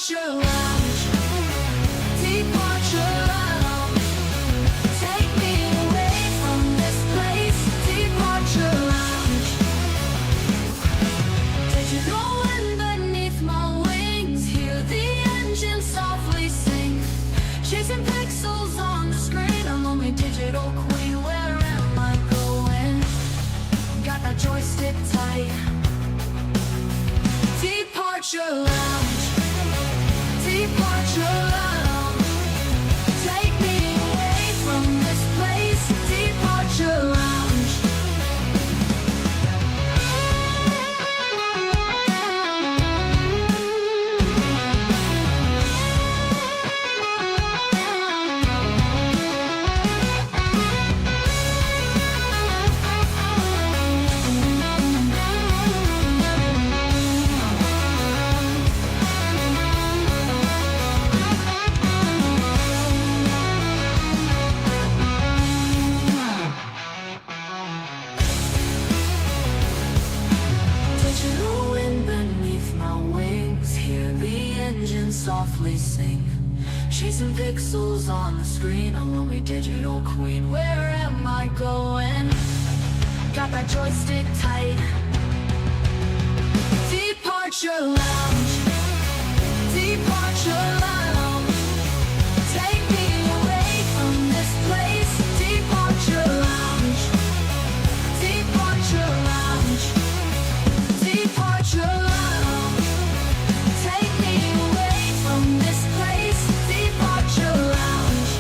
Departure lounge. Departure lounge. Take me away from this place. Departure lounge. Did you know when beneath my wings, hear the engine softly sing? Chasing pixels on the screen, I'm only digital queen. Where am I going? Got that joystick tight. Departure lounge. Departure lounge. Take me away from this place. Departure lounge. Digital wind beneath my wings, hear the engine softly sing. Chasing pixels on the screen, I'm only digital queen. Where am I going? Got that joystick tight. Departure lounge. Departure lounge. Take me away from this place. Departure lounge. Departure lounge. Departure lounge. Take me away from this place. Departure lounge.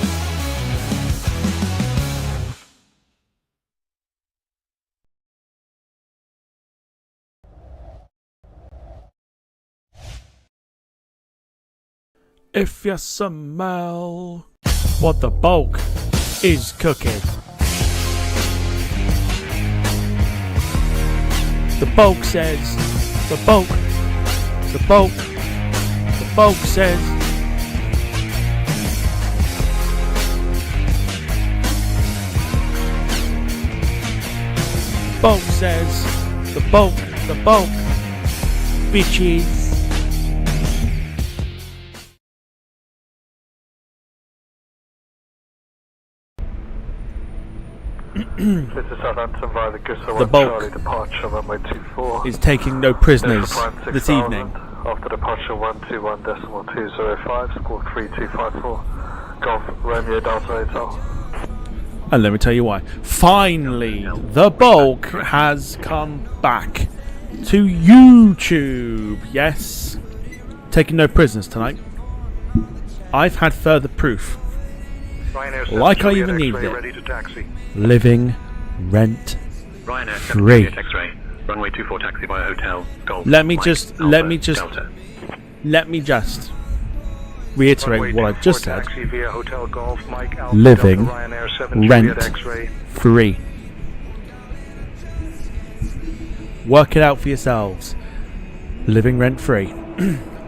If you smell what the bulk is cooking. The bulk says, the bulk says. Bulk says, the bulk, bitches. This is Southampton via the Gusso The 1 bulk Charlie departure runway 24. is taking no prisoners this evening. After departure 121.205, score 3254. Golf Romeo Delta Hotel. And let me tell you why. Finally, the bulk has come back to YouTube. Yes, taking no prisoners tonight. I've had further proof. Ryanair Like I even needed it. Ready to taxi. Living rent Ryanair free. X-ray. Runway 24 taxi via hotel. Golf. Let me just reiterate what I've just said. Living rent free. Work it out for yourselves. Living rent free.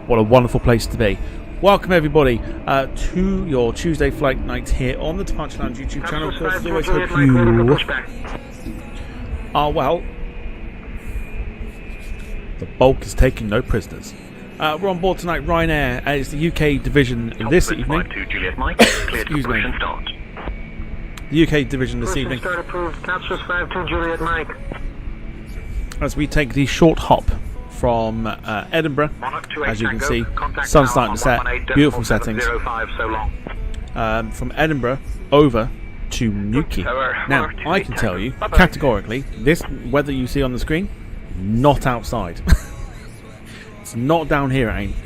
What a wonderful place to be. Welcome everybody to your Tuesday flight night here on the Departure Lounge YouTube channel. Of course, as always, hope you are well. The bulk is taking no prisoners. We're on board tonight. Ryanair is the UK division this evening. Excuse me. The UK division this evening. As we take the short hop from Edinburgh, as you can see, sun's starting to set, beautiful settings. From Edinburgh over to Newquay. Now, I can tell you categorically, this weather you see on the screen, not outside. It's not down here, it ain't.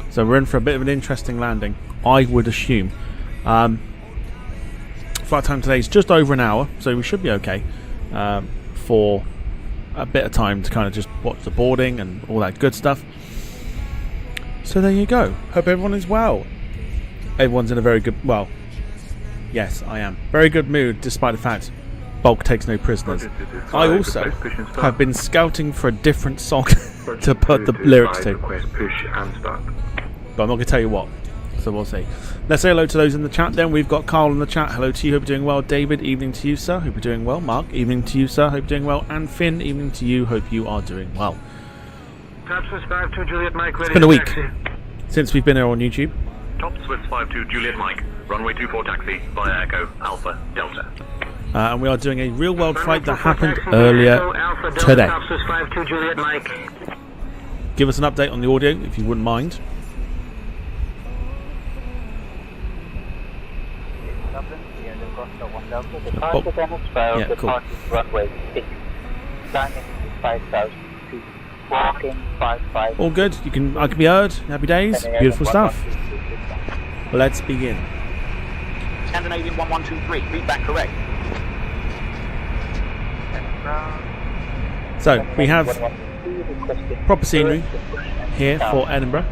So we're in for a bit of an interesting landing, I would assume. Flight time today is just over an hour, so we should be okay for a bit of time to kind of just watch the boarding and all that good stuff. So there you go. Hope everyone is well. Everyone's in a very good, well, yes, I am. Very good mood, despite the fact bulk takes no prisoners. I also have been scouting for a different song to put the lyrics to. But I'm not going to tell you what. So we'll see. Let's say hello to those in the chat then. We've got Carl in the chat. Hello to you. Hope you're doing well. David, evening to you, sir. Hope you're doing well. Mark, evening to you, sir. Hope you're doing well. And Finn, evening to you. Hope you are doing well. It's been a week. since we've been here on YouTube. Top Swiss 52 Juliet Mike, runway 24 taxi via Echo Alpha Delta. And we are doing a real-world flight that happened earlier today. Give us an update on the audio, if you wouldn't mind. Oh. Yeah, cool. All good. I can be heard. Happy days. Beautiful stuff. Let's begin. Scandinavian 1123. Read back correct. So we have proper scenery here for Edinburgh,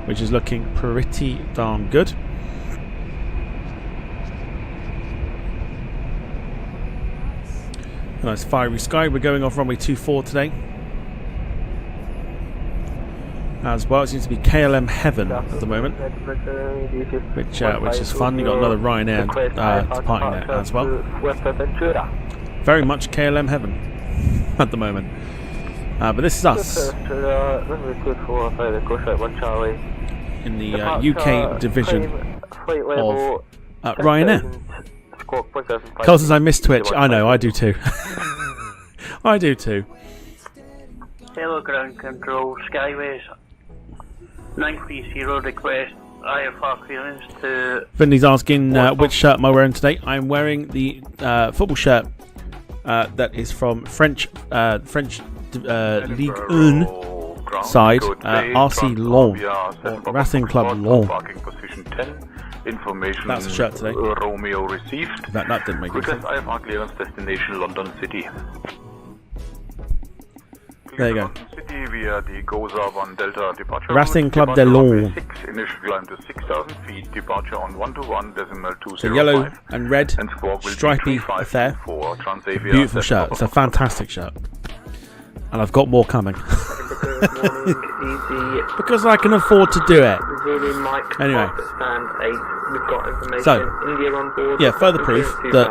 which is looking pretty darn good. Nice fiery sky. We're going off runway 24 today. As well, it seems to be KLM Heaven at the moment, which is fun. You got another Ryanair departing there as well. Very much KLM Heaven at the moment. But this is us in the UK division of Ryanair. Carl says I miss Twitch. I know, I do too. I do too. Hello, ground control, Skyways. 930 request IFR clearance to... Vinny's asking which shirt am I wearing today. I'm wearing the football shirt that is from French Ligue 1 side, RC Lyon, or Racing Club Lyon. That's the shirt today. Romeo received. That didn't make any sense. Request IFR clearance destination London City. There you go. London City via the Goza 1 Delta departure. Racing Club de Lyon. 6, initial climb to 6,000 feet, departure on 121.205. So yellow and red, stripy affair. Beautiful shirt. It's a fantastic shirt. And I've got more coming. Because I can afford to do it. Anyway. So, yeah, further proof that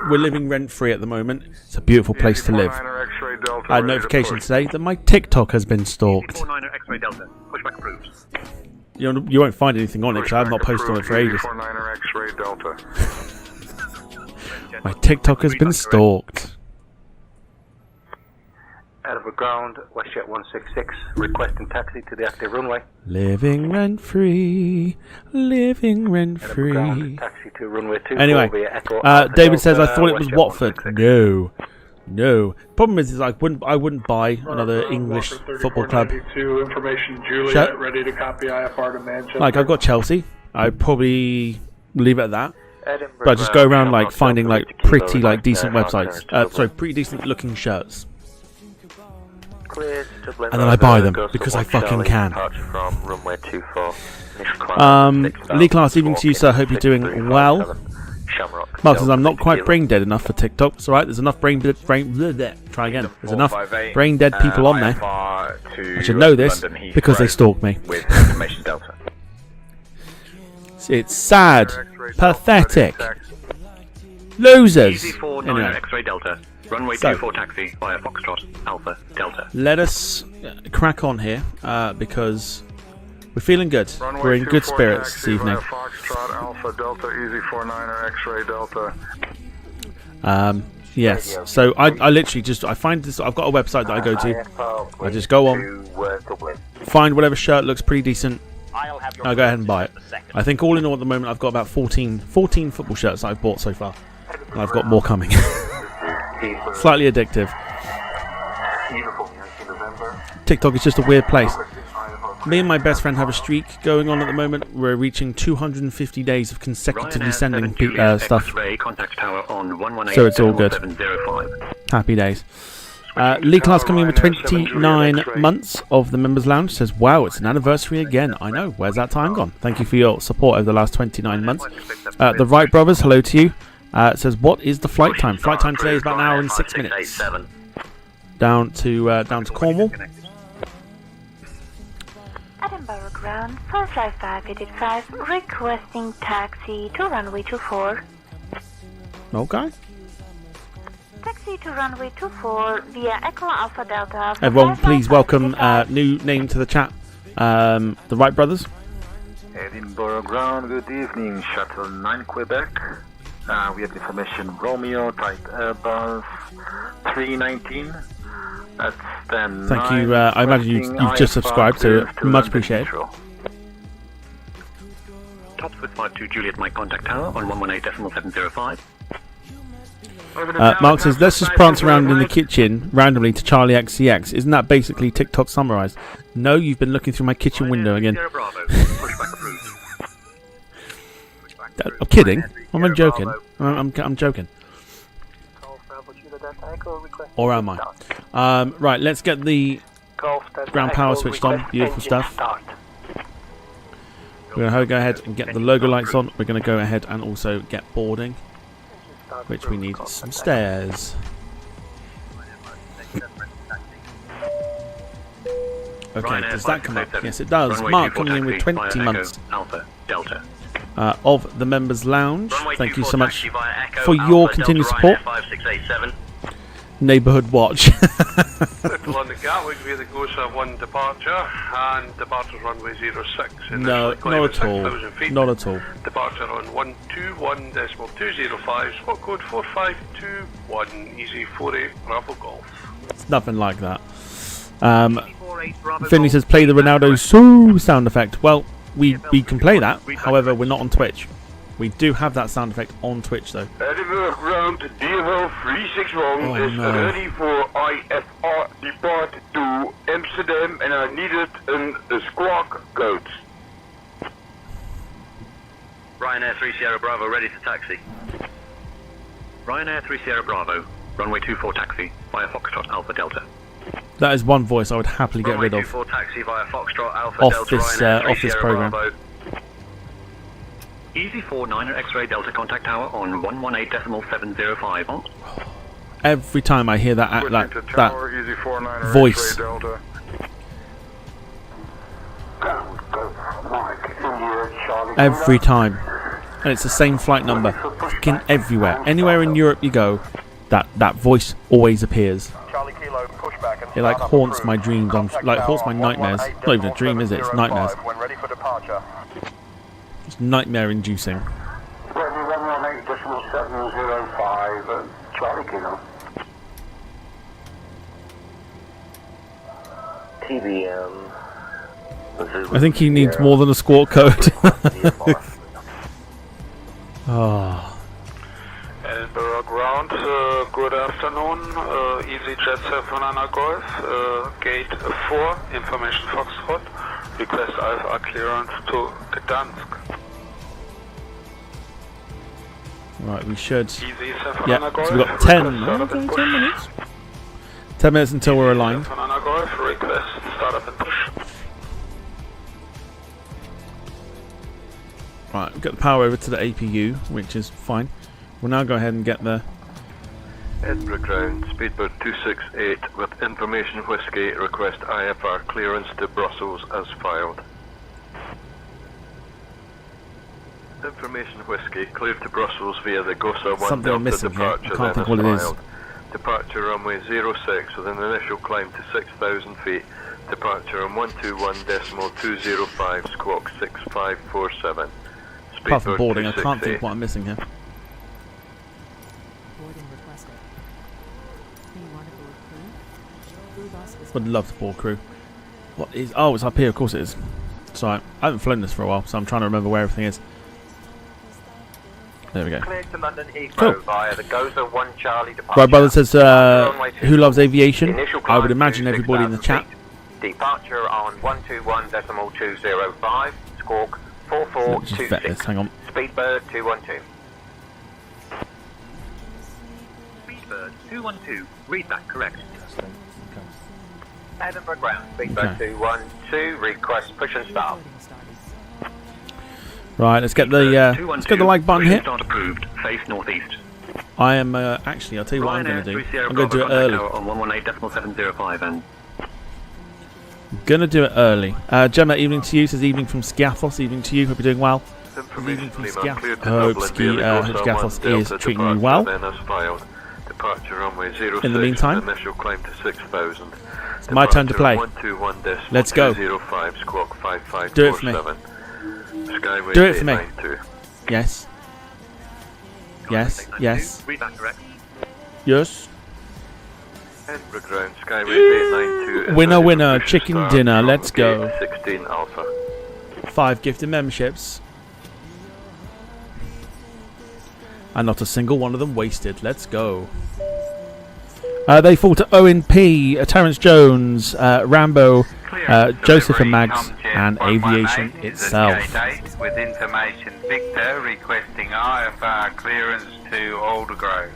we're living rent-free at the moment. It's a beautiful place to live. I had notification today that my TikTok has been stalked. You won't find anything on it because I have not posted on it for ages. My TikTok has been stalked. Out of the ground, WestJet 166, requesting taxi to the active runway. Living rent-free, living rent-free. Taxi to runway 24 anyway, via Echo David says, I thought it was Watford. No. Problem is I wouldn't buy another English football club shirt. Ready to copy IFR to Manchester. Like, I've got Chelsea. I'd probably leave it at that. But I just go around like finding like pretty like decent websites. Pretty decent looking shirts. And then I buy them because I fucking can. Lee Class, evening to you, sir. Hope you're doing well. Mark says I'm not quite brain dead enough for TikTok. It's alright. There's enough brain dead. Try again. There's enough brain dead people on there. I should know this because they stalk me. It's sad, pathetic, losers. Anyway. Runway So, 24 taxi via Foxtrot Alpha Delta. let us crack on here because we're feeling good. We're in good spirits this evening. Foxtrot Alpha Delta Easy 49er X-ray Delta. Yes. So I literally I find this. I've got a website that I go to. I just go on, find whatever shirt looks pretty decent. I'll go ahead and buy it. I think all in all at the moment I've got about 14 football shirts that I've bought so far, and I've got more coming. Slightly addictive. TikTok is just a weird place. Me and my best friend have a streak going on at the moment. We're reaching 250 days of consecutively sending stuff. So it's all good. Happy days. Lee Class coming in with 29 months of the Members Lounge. Says, wow, it's an anniversary again. I know. Where's that time gone? Thank you for your support over the last 29 months. The Wright Brothers, hello to you. It says, what is the flight time? Flight time today is about an hour and 6 minutes. Down to Cornwall. Edinburgh ground, 45585, requesting taxi to runway 24. Okay. Taxi to runway 24 via Echo Alpha Delta. Everyone, please welcome new name to the chat. The Wright brothers. Edinburgh ground, good evening, Shuttle 9 Quebec. We have information Romeo, type Airbus 319. That's then. Thank you. I imagine you've just subscribed, so much appreciated. Topswood 52 Juliet Mike contact tower on 118.705. Mark says, let's just prance around in the kitchen randomly to Charlie XCX. Isn't that basically TikTok summarised? No, you've been looking through my kitchen window again. I'm kidding. I'm joking. I'm joking. Or am I? Right, let's get the ground power switched on. Beautiful stuff. We're going to go ahead and get the logo lights on. We're going to go ahead and also get boarding, which we need some stairs. Okay, does that come up? Yes, it does. Mark coming in with 20 months of the Members Lounge. Thank you so much for your continued support. Neighbourhood Watch. On the Gatwick via the GOSA 1 departure and departure runway 06. No, not at all. Not at all. Departure on 121.205, spot code 4521, easy 48 Bravo Golf. It's nothing like that. Finley says play the Ronaldo sound effect. Well, we can play that, however we're not on Twitch. We do have that sound effect on Twitch though. Edinburgh ground DFL 361 is ready for IFR depart to Amsterdam and I needed a squawk code. Ryanair 3 Sierra Bravo ready to taxi. Ryanair 3 Sierra Bravo, runway 24 taxi via Foxtrot Alpha Delta. That is one voice I would happily get rid of taxi via Foxtrot Alpha off Delta, this program. Easy 49er X-ray Delta contact tower on 118.705 on. Every time I hear that voice, every time, and it's the same flight number, fucking everywhere. Anywhere in Europe you go, that voice always appears. It like haunts my dreams, like haunts my nightmares. Not even a dream, is it? It's nightmares. It's nightmare inducing. TBM. I think he needs more than a squawk code. Oh. Edinburgh ground, good afternoon, EasyJet 7 Golf, gate 4, information Foxtrot, request IFR clearance to Gdansk. Right, we should. Easy 7 Yeah, Golf, so we've got 10 minutes. 10 minutes until we're aligned. 7 Golf, request start up and push. Right, we've got the power over to the APU, which is fine. We'll now go ahead and get the Edinburgh ground, speedbird 268 with information whiskey, request IFR clearance to Brussels as filed. Information whiskey, cleared to Brussels via the GOSA 1 something I'm Delta missing here. departure, I can't think what it is. Departure runway 06 with an initial climb to 6,000 feet. Departure on 121.205, squawk 6547. Apart from boarding, I can't think what I'm missing here. Would love to board crew. What is? Oh, it's up here. Of course it is. Sorry, I haven't flown this for a while, so I'm trying to remember where everything is. There we go. Cleared to London Heathrow Cool. via the GOSA 1 Charlie departure. Right, brother says, who loves aviation? I would imagine everybody in the chat. Departure on 121.205, squawk Just vet this. 4426. Hang on. Speedbird 212. Speedbird 212, read that correct. Edinburgh ground, Speedbird 212, request push and start. Right, let's get the like button hit. Start approved, face northeast. I am actually. I'll tell you what I'm going to do. I'm going to do it early. On 118.705 and Gonna do it early. Gemma, evening to you. Says evening from Skiathos. Evening to you. Hope you're doing well. Evening from Skiathos. Hope Skiathos is treating you well. Departure runway 06, in the meantime, initial climb to 6,000. My turn to play. 121 Let's go. 205 squawk 5547. Do it for me. Skyway Do it for me. 892. Yes. Yes. Yes. Read back correct. Yes. Edinburgh ground, Skyway 892. Winner, ready for winner, push chicken start dinner, from let's go. gate 16 Alpha. 5 gifted memberships. And not a single one of them wasted. Let's go. They fall to Owen P, Terence Jones, Rambo, Joseph and Mags, and Aviation itself. With information Victor requesting IFR clearance to Aldergrove.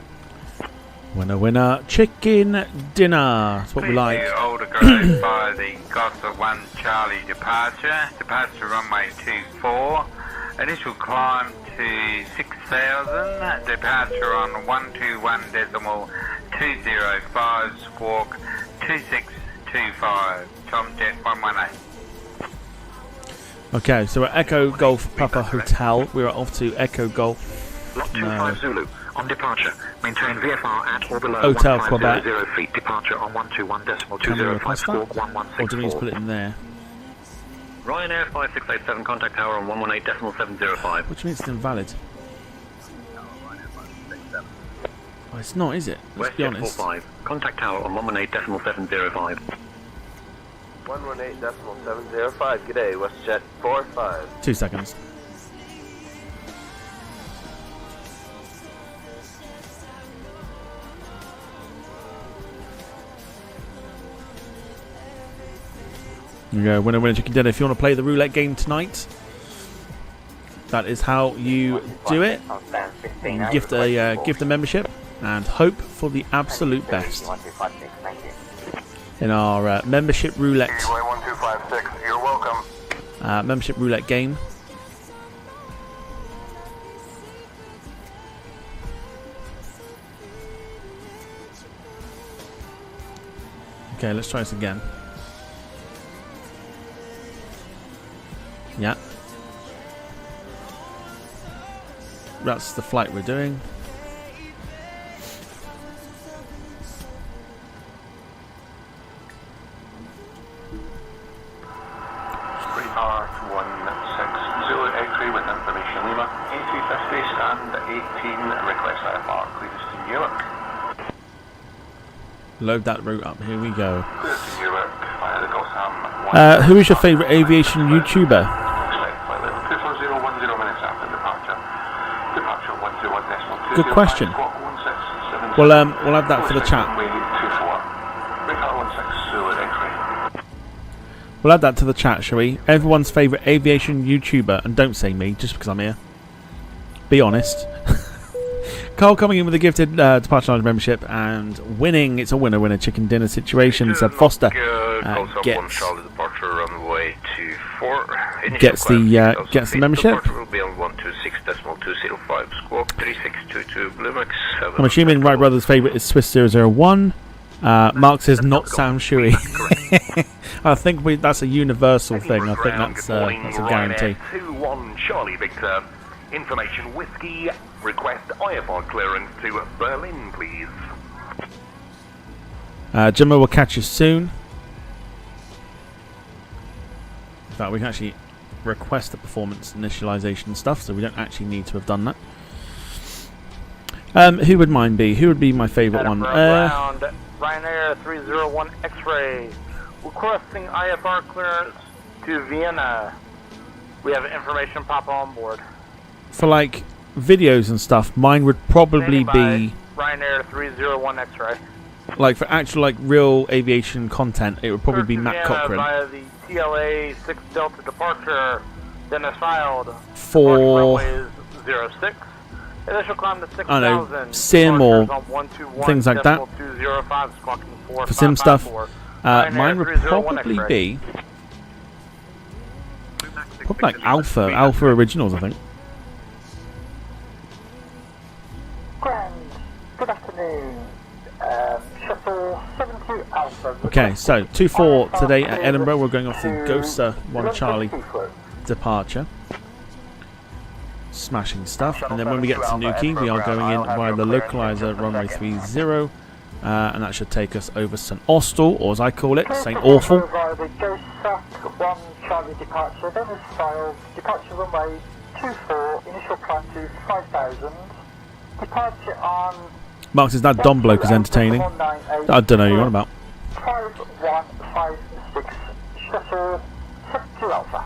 Winner, winner, chicken dinner. That's what we like. To Aldergrove by the Costa 1 Charlie departure. Departure runway 24. Initial climb to 6,000. Departure on 121.205 squawk 2625. Tom Jet 118. Okay, so we're at Echo Golf Papa Hotel. We're off to Echo Golf. Lot 25 Zulu. On departure, maintain VFR at or below Hotel 1500 Quebec. feet. Departure on Can we 121.205 request squawk that? Or do we need to 1164. put it in there? Ryanair 5687, contact tower on 118.705. Which means it's invalid. Oh, it's not, is it? Let's be WestJet honest. 45, contact tower on 118.705. 118.705. G'day, WestJet 45. 2 seconds. There you go, winner, winner, chicken dinner. If you want to play the roulette game tonight, that is how you do it. You gift a membership and hope for the absolute best in our membership roulette. 1256, you're welcome. Membership roulette game. Okay, let's try this again. Yeah. That's the flight we're doing. Power 16 Zulu X-ray with information Lima, A350 stand 18, request IFR, clearance to Newark. Load that route up. Here we go. Clearance to Newark via the Gotham. Who is your favourite aviation YouTuber? 24010 minutes after departure. Departure 121.205. Good question. We'll add that for the chat. We'll add that to the chat, shall we? Everyone's favourite aviation YouTuber, and don't say me, just because I'm here. Be honest. Carl coming in with a gifted departure lounge membership and winning. It's a winner-winner chicken dinner situation. Said Foster gets the membership. I'm assuming Wright Brothers' favourite is Swiss 001. Mark says not Sam Shui. I think that's a universal thing. I think that's a guarantee. 21 Charlie Victor. Information Whiskey. Request IFR clearance to Berlin, please. Jimmo will catch you soon. In fact, we can actually request the performance initialization stuff, so we don't actually need to have done that. Who would mine be? Who would be my favourite one? Ryanair 301 X-ray. Requesting IFR clearance to Vienna. We have information pop on board. For like videos and stuff, mine would probably be Ryanair 301 X-ray. like for actual like real aviation content. It would probably be Matt Cochran. Via the TLA 6 Delta departure, Dennis filed For 06. Initial climb to 6,000. I don't know, sim or things like that. For sim stuff, mine would probably be like Alpha Originals, I think. Good afternoon. Shuttle 72 Alpha. Okay, so 2-4 today at Edinburgh. We're going off the Gosa 1 Charlie departure. Smashing stuff. And then when we get to Newquay, we are going in via the localizer runway 30 and that should take us over St Austell, or as I call it, St Awful. Via the Ghost Sat 1 Charlie departure, then is filed. Departure runway 24, initial climb to 5,000. Departure on... Mark says that Dom bloke is entertaining. I don't know what you're on about. 5156, shuttle 72 Alpha.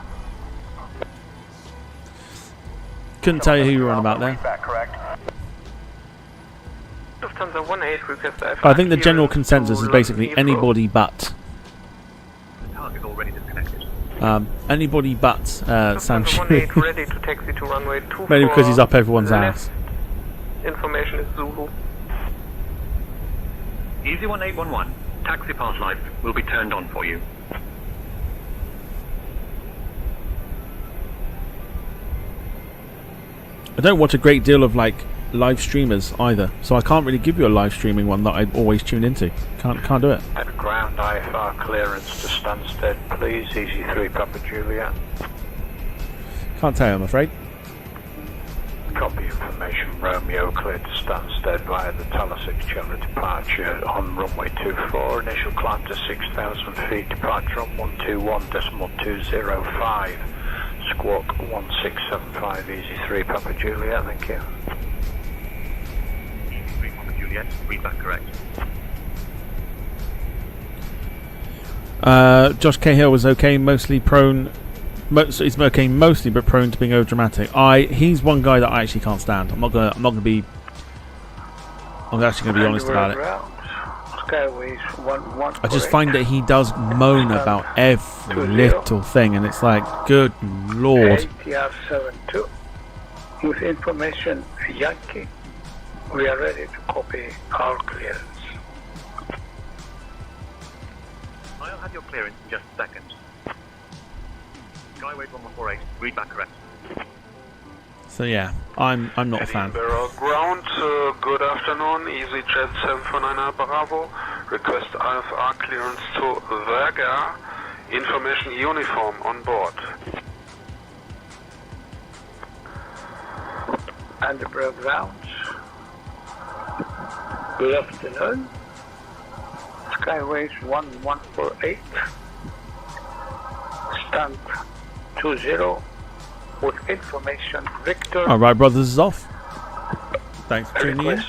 Couldn't tell you who you were on about there. I think the general consensus is basically anybody but. Target already disconnected. Anybody but Sam ready to taxi to runway 24. Maybe because he's up everyone's ass. Information is Zulu. Easy 1811. Taxi pass light will be turned on for you. I don't watch a great deal of like live streamers either, so I can't really give you a live streaming one that I always tune into. Can't do it. At ground IFR clearance to Stansted, please. Easy 3 Papa Juliet. Can't tell you, I'm afraid. Copy information. Romeo cleared to Stansted via the Talasik Chiller departure on runway 24. Initial climb to 6,000 feet. Departure on 121.205. Squawk 1675. Easy 3 Papa Juliet. Thank you. Easy 3 Papa Juliet. Read that correct. Josh Cahill was okay, mostly prone. He's okay mostly, but prone to being over dramatic. He's one guy that I actually can't stand. I'm actually gonna be honest about it. I just find that he does moan about every little thing, and it's like, good lord. ATR-72 with information Yankee. We are ready to copy our clearance. I'll have your clearance in just a second. Skyway 1148, read that correct. So yeah, I'm not a fan. Edinburgh ground, good afternoon, EasyJet 749 Bravo. Request IFR clearance to Verga. Information uniform on board. Edinburgh ground. Good afternoon. Skyways 1148. Stand 20 with information Victor. Alright, brothers is off. Thanks for tuning in.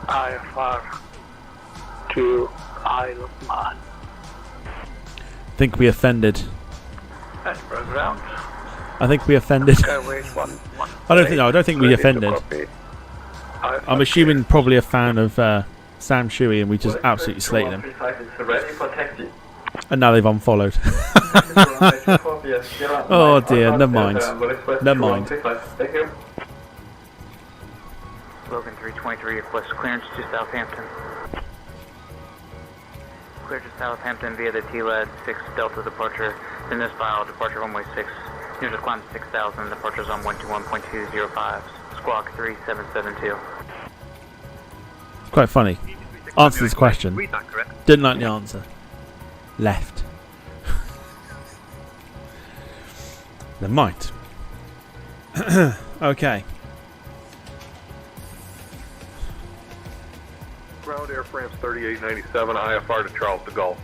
IFR to Isle of Man. Think we offended. Edinburgh ground. I think we offended. Skyways 1148. I don't think we offended. I'm assuming probably a fan of Sam Shuey, and we just absolutely slated him. And now they've unfollowed. Oh dear, never mind. Never mind. Logan 323 requests clearance to Southampton. Clear to Southampton via the TLAD 6 Delta departure. In this file, departure runway 6. Near to climb 6,000, departures on 121.205. Squawk 3772. Quite funny. Answer this question. Didn't like the answer. Left. Never mind. Okay. Ground Air France 3897, IFR to Charles de Gaulle.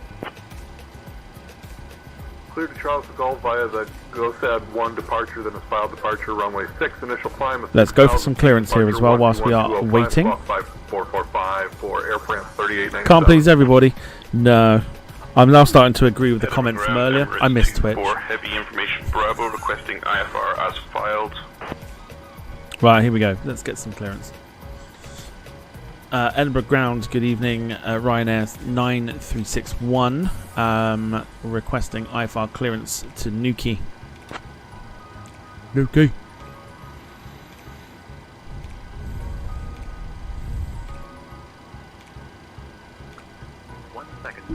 Cleared to Charles de Gaulle via the GOSAD 1 departure, then a filed departure, runway 6, initial climb. Let's go for some clearance here as well whilst we are waiting. 5445 for Air France 3897. Can't please everybody. No. I'm now starting to agree with the comment from earlier. I missed Twitch. For heavy information Bravo requesting IFR as filed. Right, here we go. Let's get some clearance. Edinburgh ground, good evening. Ryanair 9361 requesting IFR clearance to Newquay. Newquay.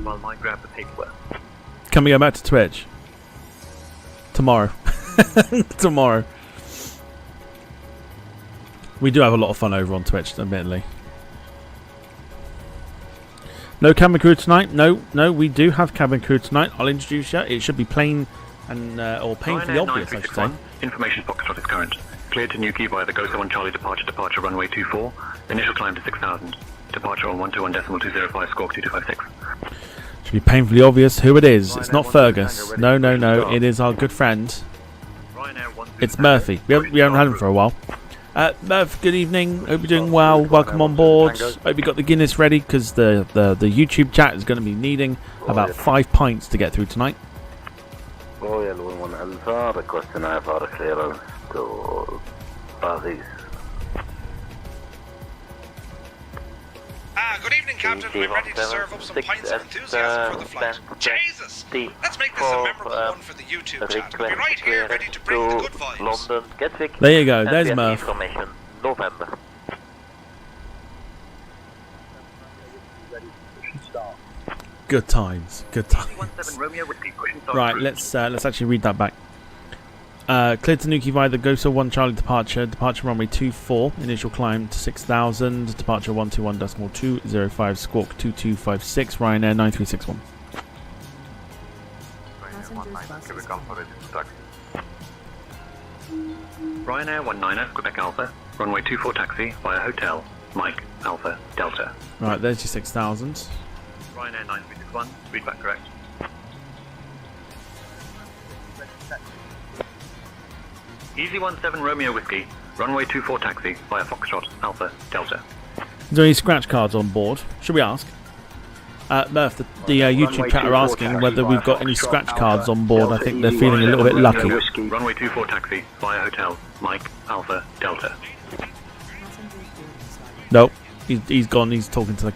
While I grab the paperwork. Can we go back to Twitch? Tomorrow. Tomorrow. We do have a lot of fun over on Twitch, admittedly. No cabin crew tonight? No, we do have cabin crew tonight. I'll introduce you. It should be plain and or painfully obvious, I should say. Information Foxtrot is current. Cleared to Newquay via the Ghost 1 Charlie departure runway 24. Initial climb to 6,000. Departure on 121.205, squawk 2256. Should be painfully obvious who it is. It's not Fergus. No, no, no. It is our good friend. It's Murphy. We haven't had him for a while. Murph, good evening. Hope you're doing well. Welcome on board. Hope you got the Guinness ready because the YouTube chat is going to be needing about 5 pints to get through tonight. Royal 11 Alpha, requesting IFR clearance to Paris. Good evening, Captain. We're ready to serve up some pints of enthusiasm for the flight. Jesus! Let's make this a memorable one for the YouTube chat. We'll be right here, ready to bring the good vibes. London, Gatwick. There you go. There's Murph. Information, November. Good times. Good times. Right, let's actually read that back. Cleared to Newquay via the Ghost 1 Charlie departure. Departure runway 24. Initial climb to 6,000. Departure 121.205. Squawk 2256. Ryanair 9361. Ryanair 19er, Quebec Alpha. Runway 24 taxi via Hotel Mike Alpha Delta. Right, there's your 6,000. Ryanair 9361. Read back correct. Easy 17 Romeo Whiskey, runway 24 taxi via Foxtrot Alpha Delta. Is there any scratch cards on board? Should we ask? Murph, the YouTube chat are asking whether we've got any scratch cards on board. I think they're feeling a little bit lucky. Runway 24 taxi via Hotel Mike Alpha Delta. Nope, he's gone. He's talking to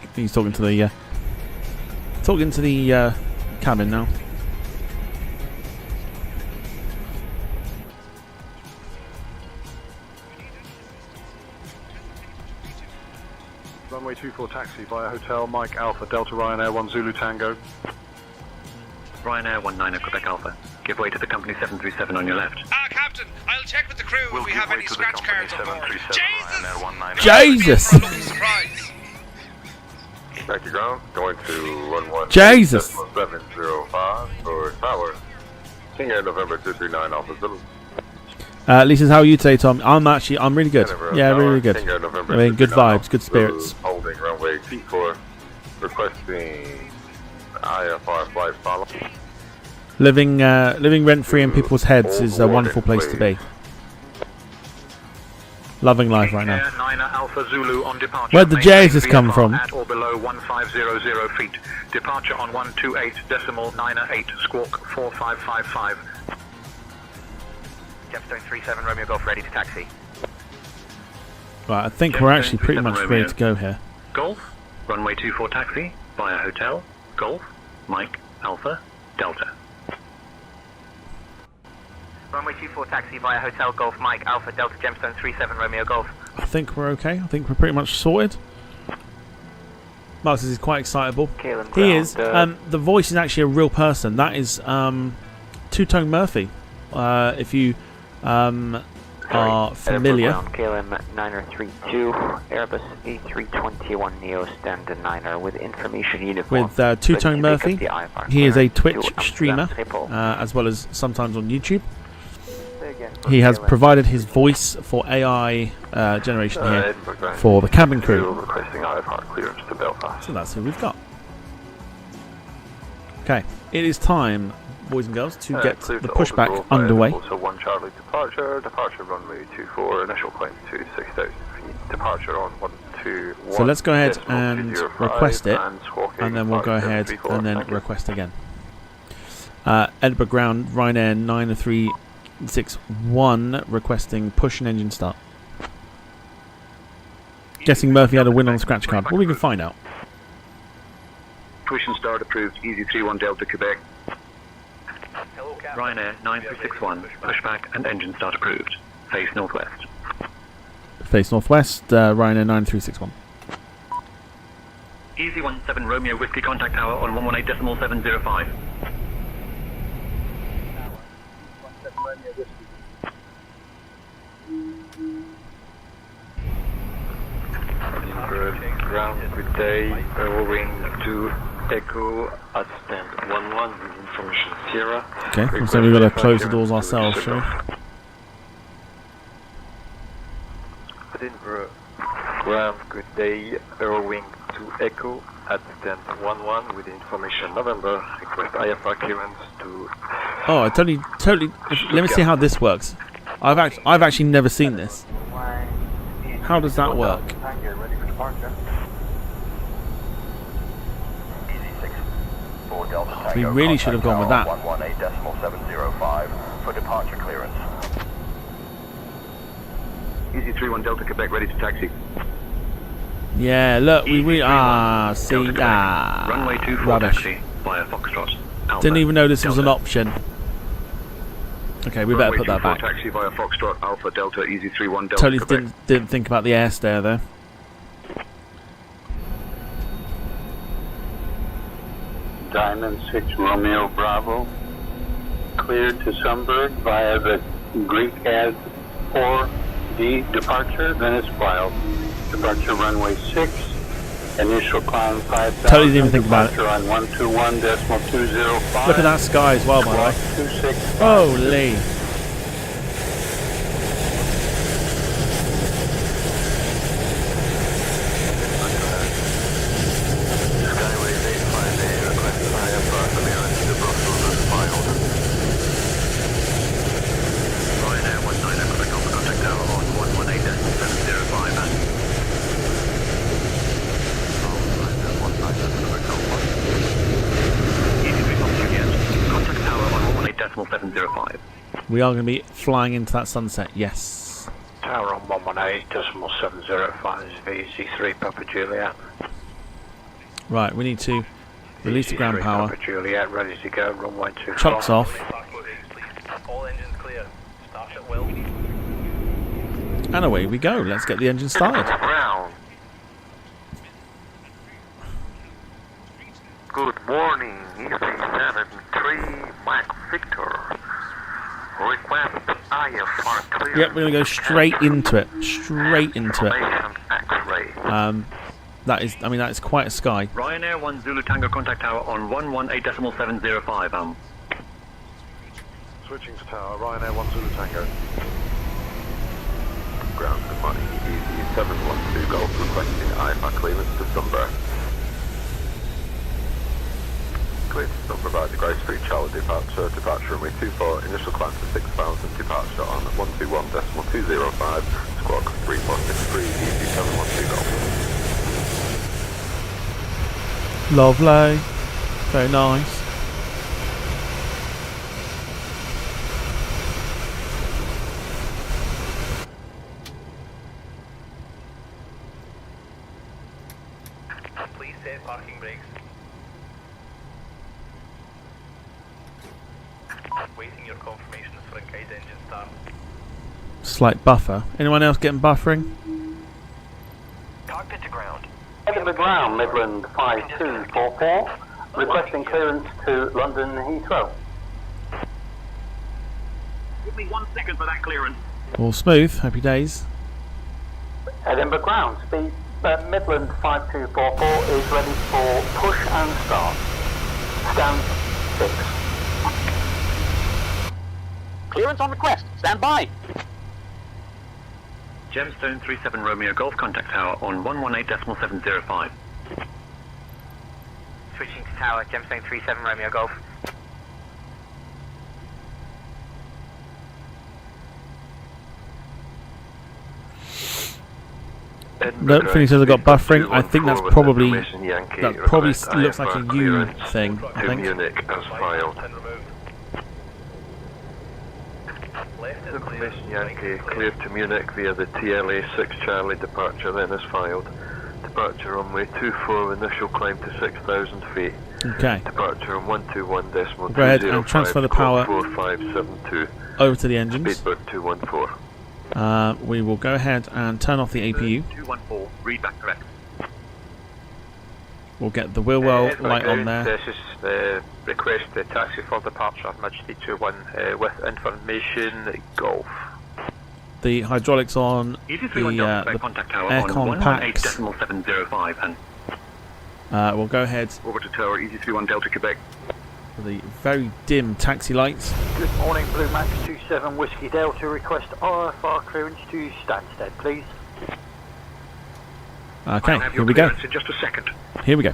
the cabin now. Runway 24 taxi via Hotel Mike Alpha Delta Ryanair 1 Zulu Tango. Ryanair 19er Quebec Alpha. Give way to the company 737 on your left. Captain, I'll check with the crew if we have any scratch cards on board. Jesus! Back to ground, going to 11. Jesus! 705 for tower. King Air November 239 Alpha Zulu. Lisa, how are you today, Tom? I'm really good. Yeah, really good. I mean, good vibes, good spirits. Holding runway 24, requesting IFR flight follow. Living rent-free in people's heads is a wonderful place to be. Loving life right now. Alpha Zulu on departure. Where'd the Jesus come from? At or below 1500 feet. Departure on 128.98, squawk 4555. Gemstone 37 Romeo Golf ready to taxi. Right, I think we're actually pretty much ready to go here. Golf, runway 24 taxi, via Hotel, Golf, Mike, Alpha, Delta. Runway 24 taxi via Hotel Golf Mike Alpha Delta Gemstone 37 Romeo Golf. I think we're okay. I think we're pretty much sorted. Mark says he's quite excitable. He is. The voice is actually a real person. That is Two-Tone Murphy. If you are familiar. KLM 932 Airbus A321 Neo standard 9er with information uniform. With Two-Tone Murphy. He is a Twitch streamer as well as sometimes on YouTube. He has provided his voice for AI generation here for the cabin crew. So that's who we've got. Okay, it is time, boys and girls, to get the pushback underway. Also 1 Charlie departure runway 24, initial climb to 6,000 feet, departure on 121. So let's go ahead and request it, and then we'll go ahead and then request again. Edinburgh ground, Ryanair 9361 requesting push and engine start. Guessing Murphy had a win on the scratch card. Well, we can find out. Push and start approved, Easy 31 Delta Quebec. Ryanair 9361, pushback and engine start approved. Face northwest. Face northwest, Ryanair 9361. Easy 17 Romeo Whiskey contact tower on 118.705. Ground, good day. Moving to Echo at stand 11 with information Sierra. Okay, so we've got to close the doors ourselves, shall we? Edinburgh ground, good day. Arrowing to Echo at stand 11 with information November. Request IFR clearance to. Oh, I totally. Let me see how this works. I've actually never seen this. How does that work? We really should have gone with that. 118.705 for departure clearance. Easy 31 Delta Quebec ready to taxi. Yeah, look, we really Runway 24 rubbish. taxi via Foxtrot. Alpha, Didn't even know this was an Delta. option. Okay, we better Runway put that 24 back. taxi via Foxtrot Alpha Delta Easy 31 Delta Totally Quebec. didn't think about the airstare there. Diamond 6 Romeo Bravo. Cleared to Sunbird via the Greek Ad 4D departure, Venice filed. Departure runway 6. Initial climb 5,000. Totally didn't even think about it. Departure on 121.205. Look at that sky as well, by the way. 26. Holy. Ryanair 19 Quebec Alpha contact tower on 118.705 and contact tower on 118.705. We are going to be flying into that sunset, yes. Tower on 118.705 is VZ3 Papa Juliet. Right, we need to release the ground VZ3 power. Papa Juliet ready to go, runway 24. Chocks off. All engines clear. Start at will. And away we go. Let's get the engine started. Ground. Good morning, EC73 Mike Victor. Request IFR clearance. Yep, we're going to go straight into it. Straight into it. X-ray. That is quite a sky. Ryanair 1 Zulu Tango contact tower on 118.705. Switching to tower, Ryanair 1 Zulu Tango. Ground, good morning. Easy 712 Golf requesting IFR clearance to Sunburn. Clear to Sunburn by the Grace Street Charlie departure runway 24, initial climb to 6,000, departure on 121.205, squawk 3463, Easy 712 Golf. Lovely. Very nice. Please set parking brakes. Waiting your confirmations for Nkai's engine start. Slight buffer. Anyone else getting buffering? Cockpit to ground. Edinburgh ground, Midland 5244. Requesting clearance to London Heathrow. Give me 1 second for that clearance. All smooth. Happy days. Edinburgh ground, speed Midland 5244 is ready for push and start. Stand 6. Clearance on request. Stand by. Gemstone 37 Romeo Golf contact tower on 118.705. Switching to tower, Gemstone 37 Romeo Golf. Nope, Finny says I got buffering. I think that's probably looks like a U thing. I think. Munich as filed. Information Yankee cleared to Munich via the TLA 6 Charlie departure, then is filed. Departure runway 24, initial climb to 6,000 feet. Okay. Departure on 121.205. Go ahead and transfer the power 4572. over to the engines. Speedbird 214. We will go ahead and turn off the APU. 214, read back correct. We'll get the wheel well light on there. This is the request the taxi for departure, Majesty 21 with information Golf. The hydraulics on the contact tower aircon on packs. 118.705 and We'll go ahead over to tower Easy 31 Delta Quebec. for the very dim taxi lights. Good morning, Blue Max 27 Whiskey Delta. Request IFR clearance to Stansted, please. Okay, here we go. In just a second. Here we go.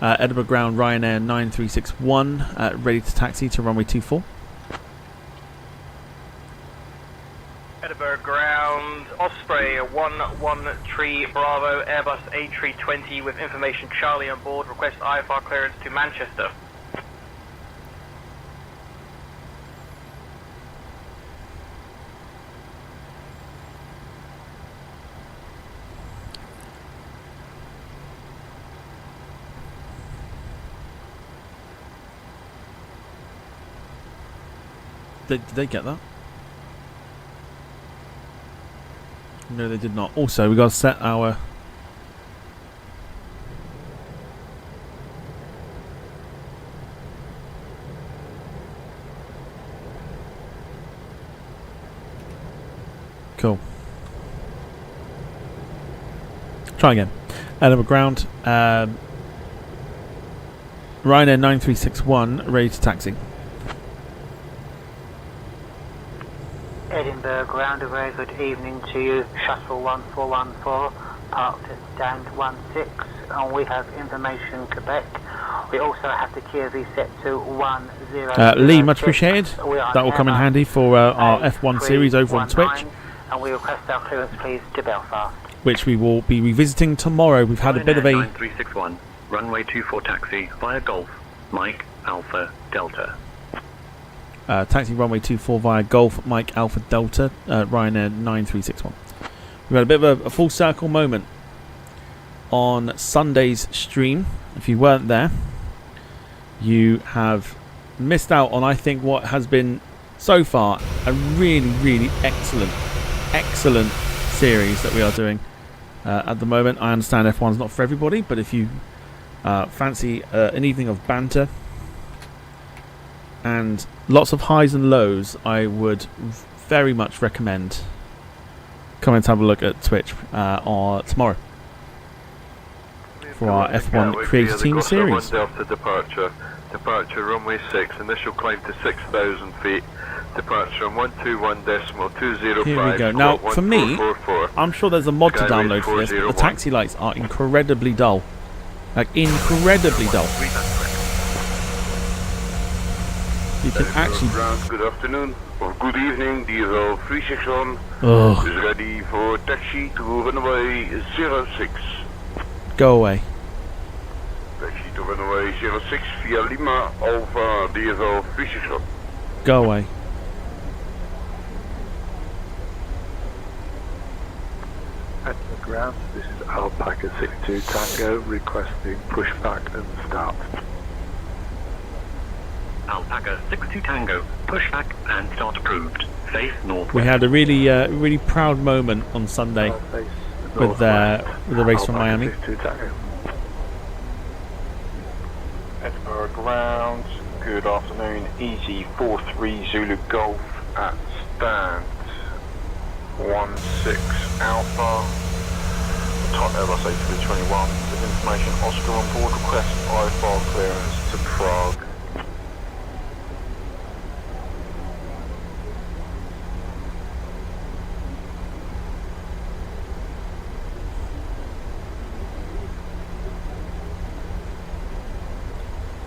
Edinburgh ground, Ryanair 9361, ready to taxi to runway 24. Edinburgh ground, Osprey 113 Bravo, Airbus A320 with information Charlie on board. Request IFR clearance to Manchester. Did they get that? No, they did not. Also, we got to set our... Cool. Try again. Edinburgh ground. Ryanair 9361, ready to taxi. Edinburgh ground, a very good evening to you. Shuttle 1414, parked at stand 16, and we have information Quebec. We also have the QV set to 10. Lee, much appreciated. That will come in handy for our F1 series over on Twitch. And we request our clearance, please, to Belfast. Which we will be revisiting tomorrow. We've had a bit of a... 9361, runway 24 taxi via Golf, Mike Alpha Delta. Taxi runway 24 via Golf, Mike Alpha Delta, Ryanair 9361. We've had a bit of a full circle moment on Sunday's stream. If you weren't there, you have missed out on, I think, what has been so far a really, really excellent series that we are doing at the moment. I understand F1's not for everybody, but if you fancy an evening of banter and lots of highs and lows, I would very much recommend coming to have a look at Twitch tomorrow for our F1 Creator Team Series. Delta departure runway 6, initial climb to 6,000 feet, departure on 121.205. Here we go. Now, for me, I'm sure there's a mod to download for this, but the taxi lights are incredibly dull. Like, incredibly dull. You can actually... Good afternoon, or good evening, diesel 361 is ready for taxi to runway 06. Go away. Taxi to runway 06 via Lima, Alpha, diesel 361. Go away. At the ground, this is Alpaca 62 Tango requesting pushback and start. Alpaca 62 Tango, pushback and start approved. Face northwest. We had a really, really proud moment on Sunday with the race from Miami. Edinburgh ground, good afternoon. EG43 Zulu Golf at stand 16 Alpha. Type Airbus A321 with information Oscar on board. Request IFR clearance to Prague.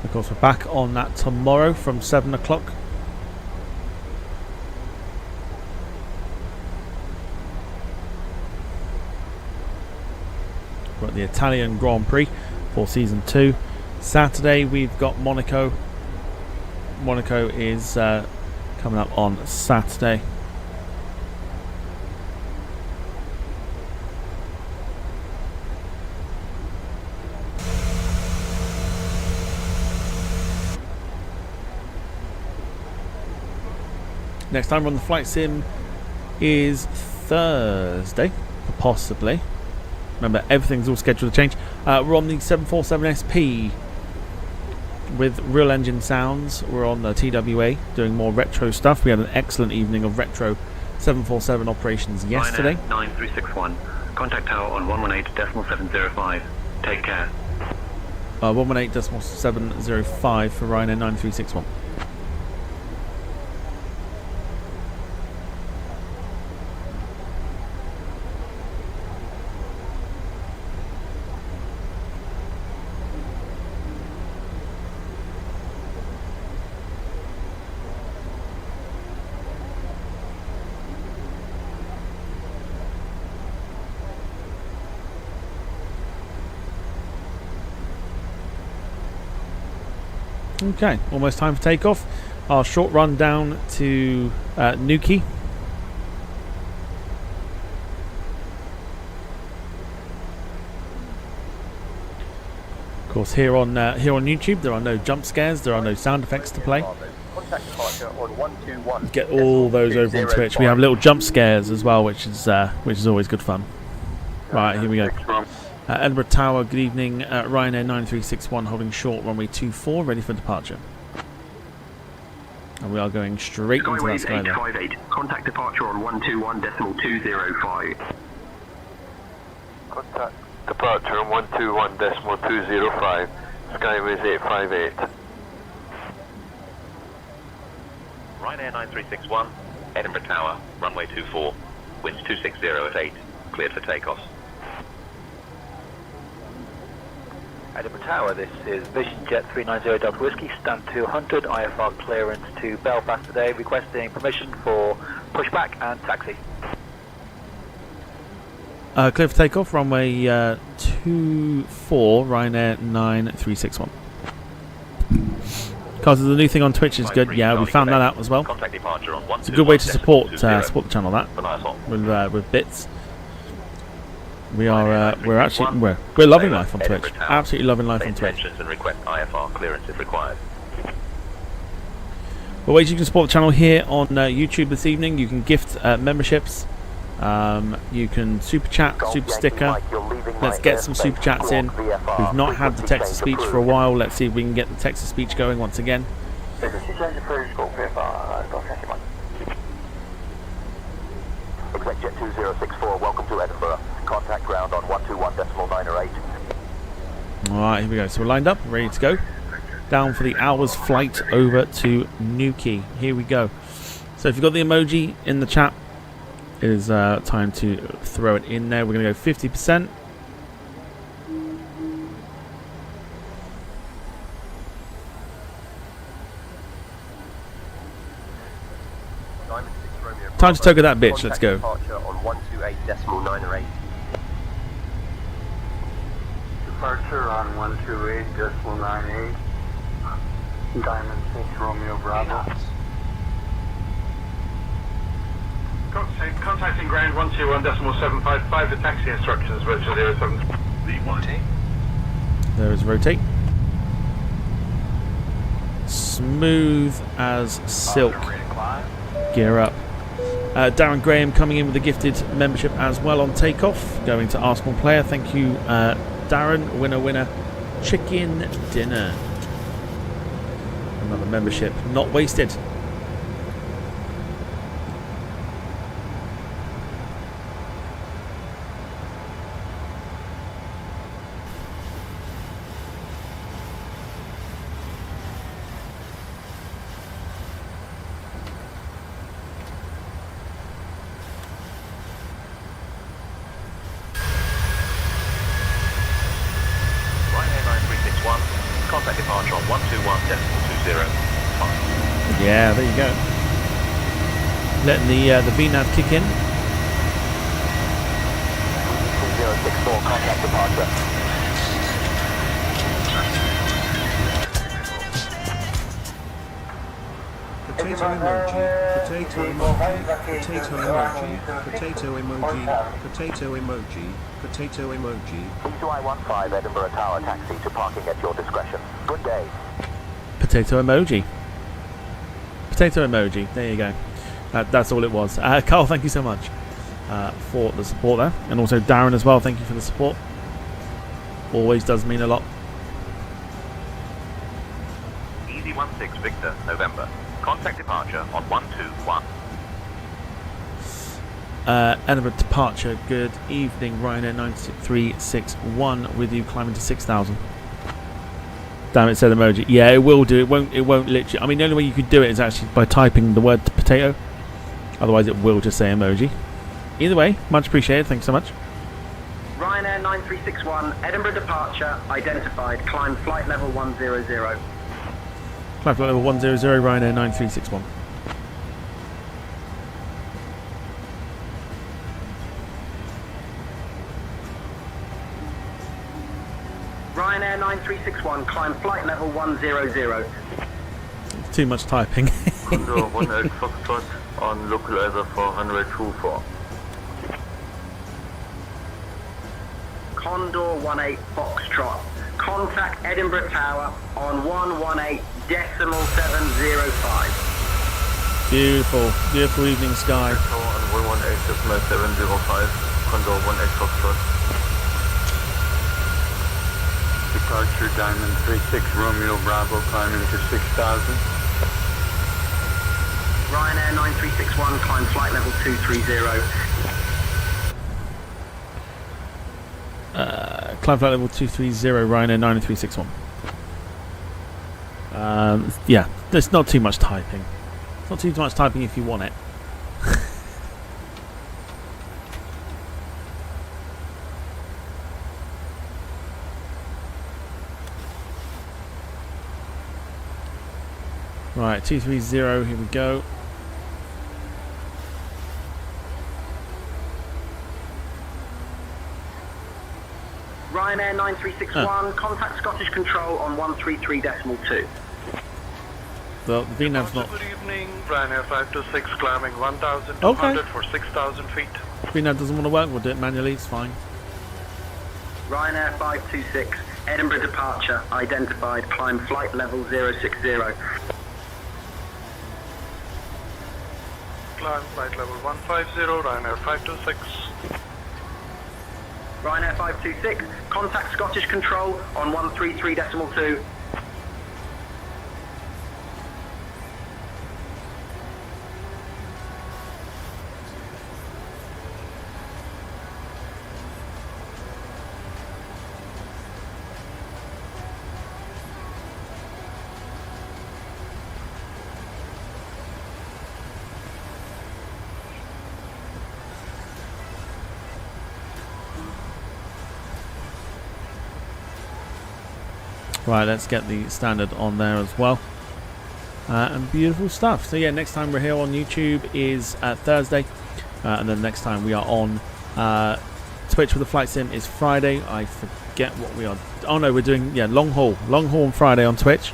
Of course, we're back on that tomorrow from 7 o'clock. We've got the Italian Grand Prix for Season 2. Saturday, we've got Monaco. Monaco is coming up on Saturday. Next time we're on the flight sim is Thursday, possibly. Remember, everything's all scheduled to change. We're on the 747SP with real engine sounds. We're on the TWA doing more retro stuff. We had an excellent evening of retro 747 operations yesterday. Ryanair 9361, contact tower on 118.705. Take care. 118.705 for Ryanair 9361. Okay, almost time for takeoff. Our short run down to Newquay. Of course, here on YouTube, there are no jump scares, there are no sound effects to play. Get all those over on Twitch. We have little jump scares as well, which is always good fun. Right, here we go. Edinburgh Tower, good evening. Ryanair 9361 holding short, runway 24, ready for departure. And we are going straight into that sky there. Contact departure on 121.205. Contact departure on 121.205. Skyways 858. Ryanair 9361, Edinburgh Tower, runway 24, winds 260 at 8, cleared for takeoff. Edinburgh Tower, this is Vision Jet 390 Delta Whiskey, stand 200, IFR clearance to Belfast today, requesting permission for pushback and taxi. Clear for takeoff, runway 24, Ryanair 9361. Because the new thing on Twitch is good, yeah, we found that out as well. It's a good way to support the channel, that with bits. We're loving life on Twitch. Absolutely loving life on Twitch. And request IFR clearance if required. Well, ways you can support the channel here on YouTube this evening. You can gift memberships. You can super chat, super sticker. Let's get some super chats in. We've not had the text to speech for a while. Let's see if we can get the text to speech going once again. Exec Jet 2064, welcome to Edinburgh. Contact ground on 121.908. Alright, here we go. So we're lined up, ready to go. Down for the hour's flight over to Newquay. Here we go. So if you've got the emoji in the chat, it is time to throw it in there. We're going to go 50%. Time to toga that bitch, let's go. Departure on 128.908. Departure on 128.98. Diamond 6 Romeo Bravo. Contacting ground 121.755, the taxi instructions, virtual 07. Rotate. There is rotate. Smooth as silk. Gear up. Darren Graham coming in with a gifted membership as well on takeoff. Going to Arsenal player. Thank you, Darren. Winner. Chicken dinner. Another membership not wasted. Contact departure on 121.205. Yeah, there you go. Letting the VNAV kick in. 2064, contact departure. Potato emoji, potato emoji, potato emoji, potato emoji, potato emoji, potato emoji. PCY15 Edinburgh Tower taxi to parking at your discretion. Good day. Potato emoji. Potato emoji. There you go. That's all it was. Carl, thank you so much for the support there. And also Darren as well, thank you for the support. Always does mean a lot. Easy 16 Victor, November. Contact departure on 121. Edinburgh departure. Good evening, Ryanair 9361 with you, climbing to 6,000. Damn it, said emoji. Yeah, it will do. It won't literally. I mean, the only way you could do it is actually by typing the word potato. Otherwise, it will just say emoji. Either way, much appreciated. Thanks so much. Ryanair 9361, Edinburgh departure identified. Climb flight level 100. Flight level 100, Ryanair 9361. Ryanair 9361, climb flight level 100. It's too much typing. Condor 18 Foxtrot on localizer for runway 24. Condor 18 Foxtrot, contact Edinburgh Tower on 118.705. Beautiful, beautiful evening sky. Tower on 118.705, Condor 18 Foxtrot. Departure Diamond 36 Romeo Bravo climbing to 6,000. Ryanair 9361, climb flight level 230. Climb flight level 230, Ryanair 9361. Yeah, there's not too much typing. Not too much typing if you want it. Right, 230, here we go. Ryanair 9361, contact Scottish Control on 133.2. Well, the VNav's not... Good evening, Ryanair 526 climbing 1,200 for 6,000 feet. VNav doesn't want to work, we'll do it manually, it's fine. Ryanair 526, Edinburgh departure, identified, climb flight level 060. Climb flight level 150, Ryanair 526. Ryanair 526, contact Scottish Control on 133.2. Right, let's get the standard on there as well. And beautiful stuff. So yeah, next time we're here on YouTube is Thursday. And then next time we are on Twitch with the Flight Sim is Friday. I forget what we are. Oh no, we're doing, yeah, long haul on Friday on Twitch.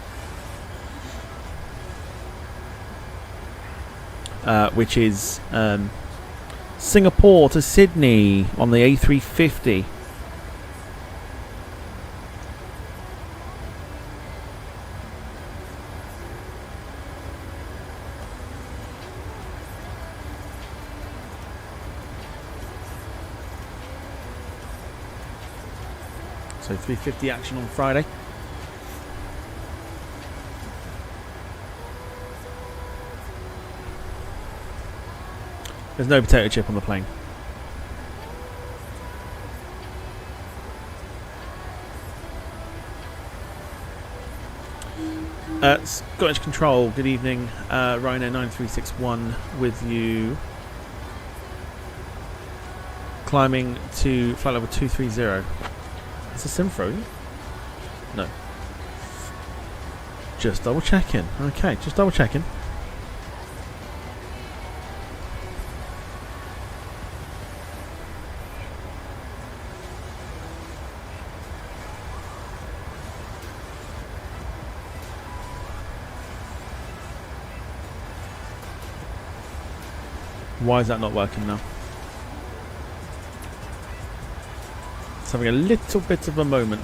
Which is Singapore to Sydney on the A350. So 350 action on Friday. There's no potato chip on the plane. Scottish Control, good evening. Ryanair 9361 with you. Climbing to flight level 230. It's a sim frozen? No. Just double checking. Okay, just double checking. Why is that not working now? It's having a little bit of a moment.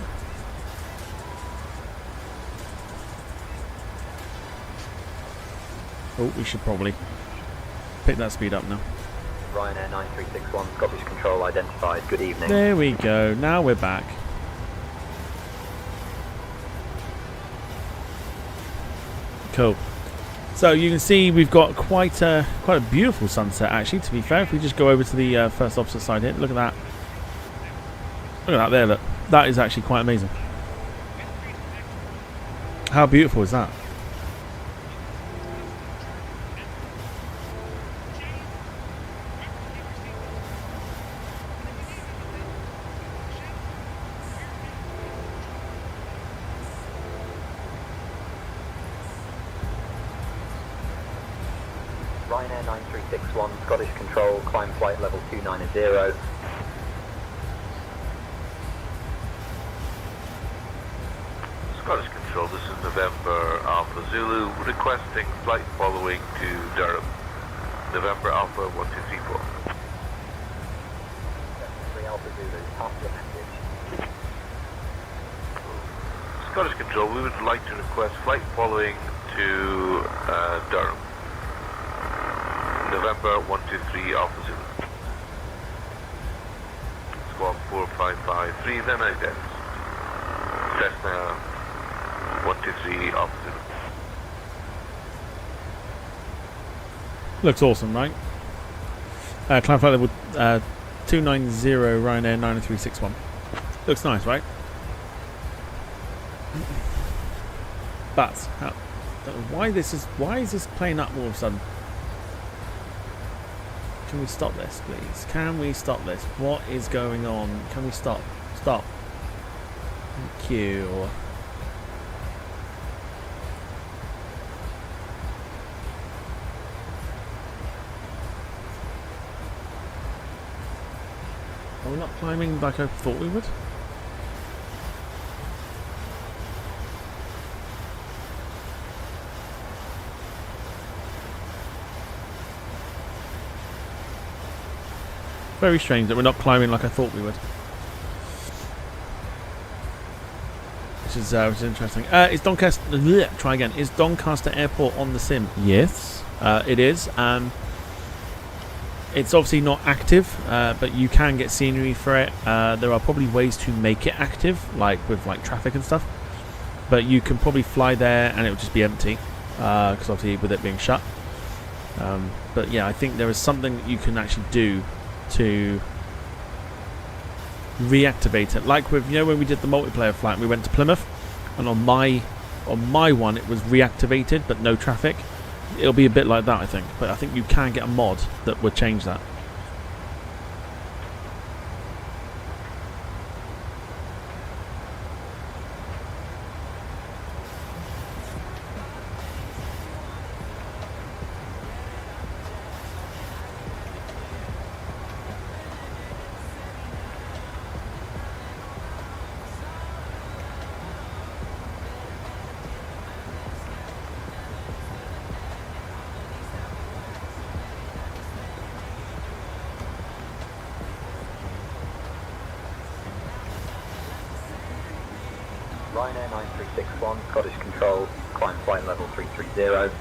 Oh, we should probably pick that speed up now. Ryanair 9361, Scottish Control identified. Good evening. There we go. Now we're back. Cool. So you can see we've got quite a beautiful sunset actually, to be fair. If we just go over to the first opposite side here, look at that. Look at that there, look. That is actually quite amazing. How beautiful is that? Ryanair 9361, Scottish Control, climb flight level 290. Scottish Control, this is November Alpha Zulu, requesting flight following to Durham. November Alpha 1234. Alpha Zulu, pass your message. Scottish Control, we would like to request flight following to Durham. November 123 Alpha Zulu. Squawk 4553, then idents. Cessna 123 Alpha Zulu. Looks awesome, right? Climb flight level 290 Ryanair 90361. Looks nice, right? But why is this playing up all of a sudden? Can we stop this, please? Can we stop this? What is going on? Can we stop? Stop. Thank you. Are we not climbing like I thought we would? Very strange that we're not climbing like I thought we would. Which is interesting. Is Doncaster... try again. Is Doncaster Airport on the sim? Yes, it is. It's obviously not active, but you can get scenery for it. There are probably ways to make it active, like with traffic and stuff. But you can probably fly there and it will just be empty, because obviously with it being shut. But yeah, I think there is something that you can actually do to reactivate it, like with when we did the multiplayer flight and we went to Plymouth, and on my one it was reactivated but no traffic. It'll be a bit like that, I think, but I think you can get a mod that would change that. Ryanair 9361, Scottish Control, climb flight level 330.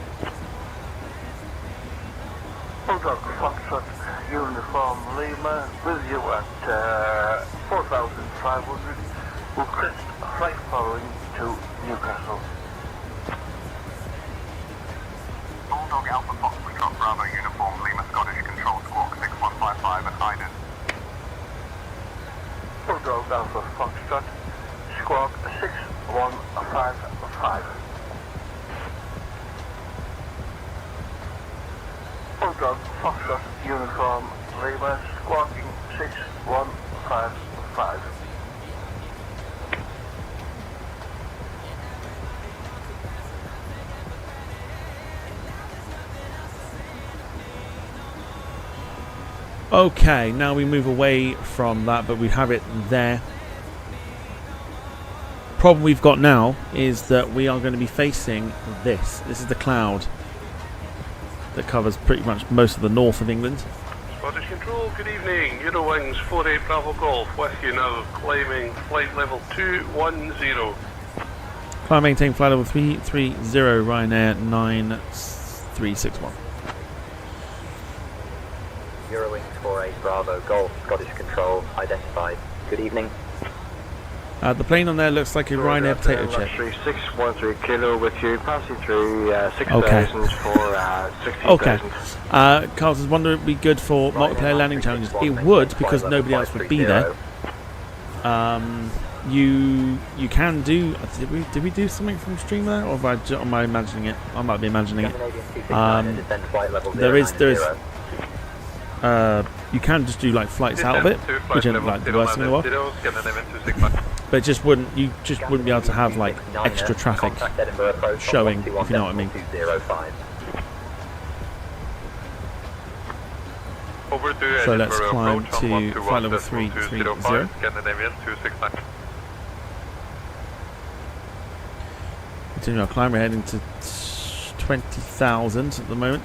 Bulldog Foxtrot, Uniform Lima, with you at 4,500. Request flight following to Newcastle. Bulldog Alpha Foxtrot, Bravo Uniform Lima, Scottish Control, Squawk 6155 at Iden. Bulldog Alpha Foxtrot, Squawk 6155. Bulldog Foxtrot Uniform Lima, squawking 6155. Okay, now we move away from that, but we have it there. Problem we've got now is that we are going to be facing this. This is the cloud that covers pretty much most of the north of England. Scottish Control, good evening. Eurowings 48 Bravo Golf with you now, climbing flight level 210. Climb maintain flight level 330 Ryanair 9361. Eurowings 48 Bravo Golf, Scottish Control, identified. Good evening. The plane on there looks like a Ryanair potato chip. 613 Kilo with you, passing through 6,000 Okay. for 16,000. Okay. Carlos, wonder if it would be good for multiplayer landing challenges. It would, because nobody else would be there. You can do. Did we do something from stream there, or am I imagining it? I might be imagining it. There is. You can just do like flights out of it, which isn't like the worst thing in the world. But it just wouldn't. You just wouldn't be able to have like extra traffic showing, if you know what I mean. So let's climb to flight level 330. Continue our climb. We're heading to 20,000 at the moment.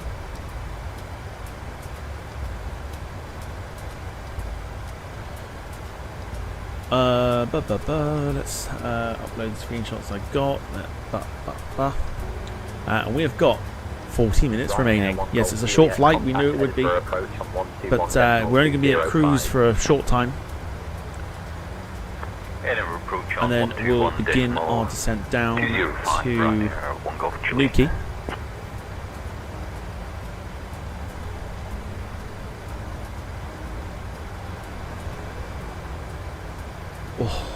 Let's upload the screenshots I got. And we have got 40 minutes remaining. Yes, it's a short flight. We knew it would be, but we're only going to be at cruise for a short time, and then we'll begin our descent down to Newquay. Oh.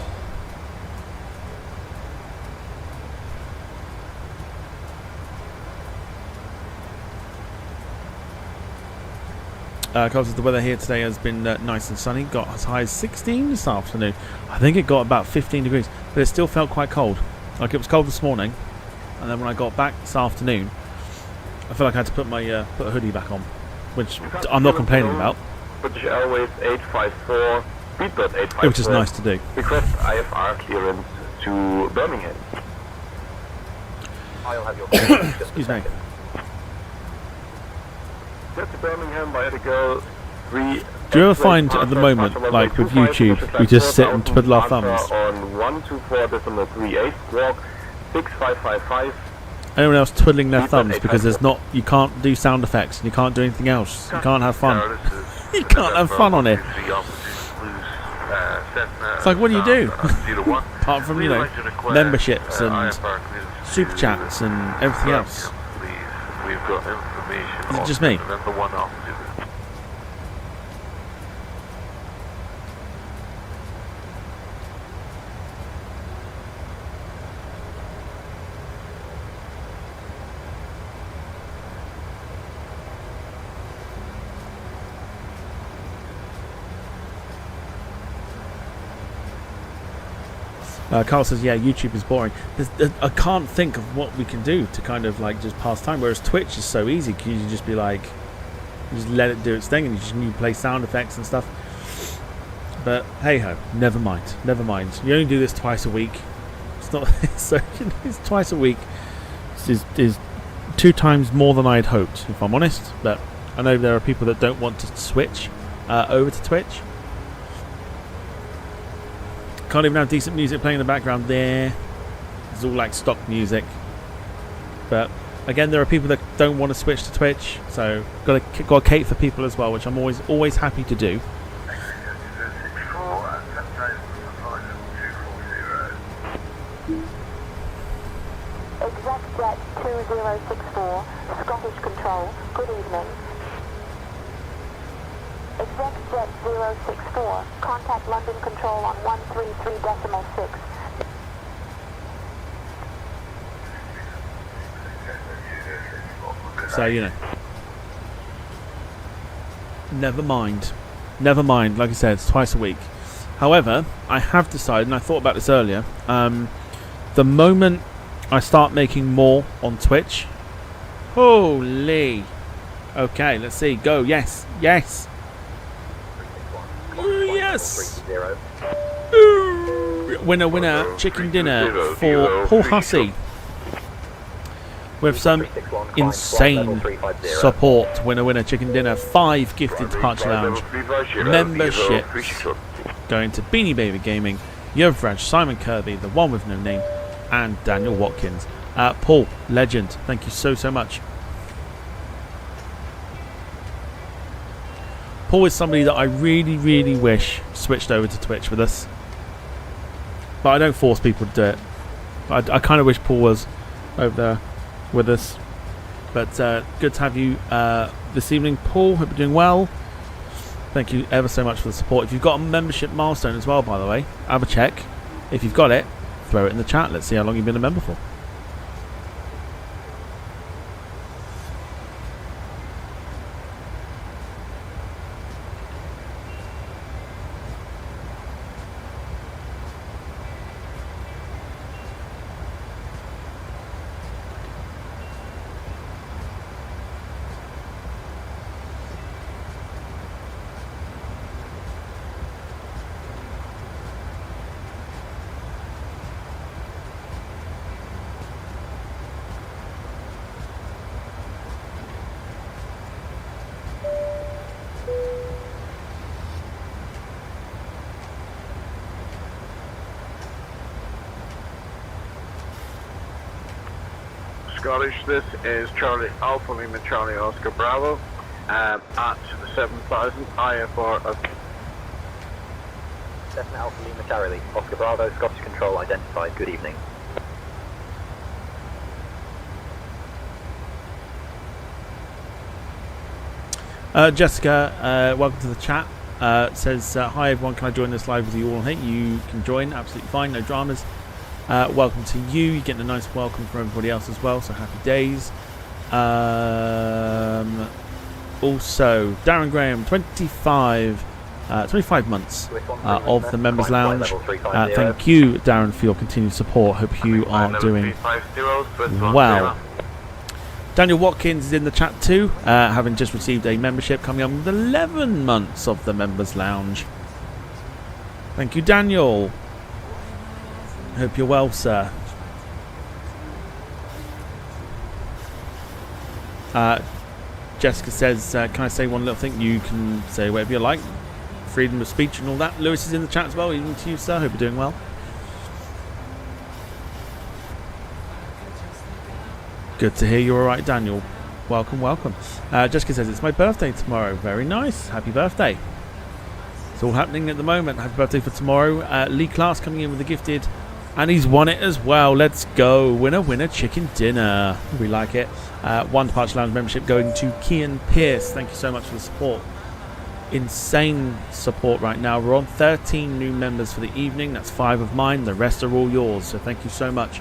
Because the weather here today has been nice and sunny. Got as high as 16 this afternoon. I think it got about 15 degrees, but it still felt quite cold. Like it was cold this morning, and then when I got back this afternoon, I felt like I had to put my put a hoodie back on, which I'm not complaining about. British Airways 854, speedbird 854. Which is nice to do. Request IFR clearance to Birmingham. I'll have your excuse me. Get to Birmingham by Edinburgh 3. Do you ever find at the moment, like with YouTube, we just sit and twiddle our thumbs? On 124.38, squawk 6555. Anyone else twiddling their thumbs because there's not, you can't do sound effects and you can't do anything else. You can't have fun. You can't have fun on it. It's like, what do you do? Apart from, you know, memberships and super chats and everything else. We've got information. Is it just me? Remember one opposite. Carl says, yeah, YouTube is boring. I can't think of what we can do to kind of like just pass time, whereas Twitch is so easy because you just be like, you just let it do its thing and you play sound effects and stuff. But hey ho, never mind. You only do this twice a week. It's not so it's twice a week. This is 2 times more than I'd hoped, if I'm honest. But I know there are people that don't want to switch over to Twitch. Can't even have decent music playing in the background there. It's all like stock music. But again, there are people that don't want to switch to Twitch, so got to cater for people as well, which I'm always happy to do. EGPH 2064, Scottish Control, good evening. EGPH 064, contact London Control on 133.6. So, you know. Never mind. Like I said, it's twice a week. However, I have decided, and I thought about this earlier, the moment I start making more on Twitch... Holy! Okay, let's see. Go. Yes. Yes! Winner, chicken dinner for Paul Hussey. With some insane support. Winner, chicken dinner. 5 gifted Departure Lounge memberships going to Beanie Baby Gaming, Yovraj, Simon Kirby, the one with no name, and Daniel Watkins. Paul, legend. Thank you so much. Paul is somebody that I really wish switched over to Twitch with us. But I don't force people to do it. I kind of wish Paul was over there with us. But good to have you this evening, Paul. Hope you're doing well. Thank you ever so much for the support. If you've got a membership milestone as well, by the way, have a check. If you've got it, throw it in the chat. Let's see how long you've been a member for. Scottish. This is Charlie Alpha Lima Charlie Oscar Bravo at 7,000 IFR of Cessna Alpha Lima Charlie Oscar Bravo, Scottish Control identified. Good evening. Jessica, welcome to the chat. Says, hi everyone, can I join this live with you all? Hey, you can join, absolutely fine, no dramas. Welcome to you. You're getting a nice welcome from everybody else as well, so happy days. Also, Darren Graham, 25 months of the Members Lounge. Thank you, Darren, for your continued support. Hope you are doing well. Daniel Watkins is in the chat too, having just received a membership, coming on with 11 months of the Members Lounge. Thank you, Daniel. Hope you're well, sir. Jessica says, can I say one little thing? You can say whatever you like. Freedom of speech and all that. Lewis is in the chat as well. Evening to you, sir. Hope you're doing well. Good to hear you're alright, Daniel. Welcome, welcome. Jessica says, it's my birthday tomorrow. Very nice. Happy birthday. It's all happening at the moment. Happy birthday for tomorrow. Lee Class coming in with a gifted, and he's won it as well. Let's go. Winner, winner, chicken dinner. We like it. One Departure Lounge membership going to Kian Pierce. Thank you so much for the support. Insane support right now. We're on 13 new members for the evening. That's 5 of mine. The rest are all yours. So thank you so much.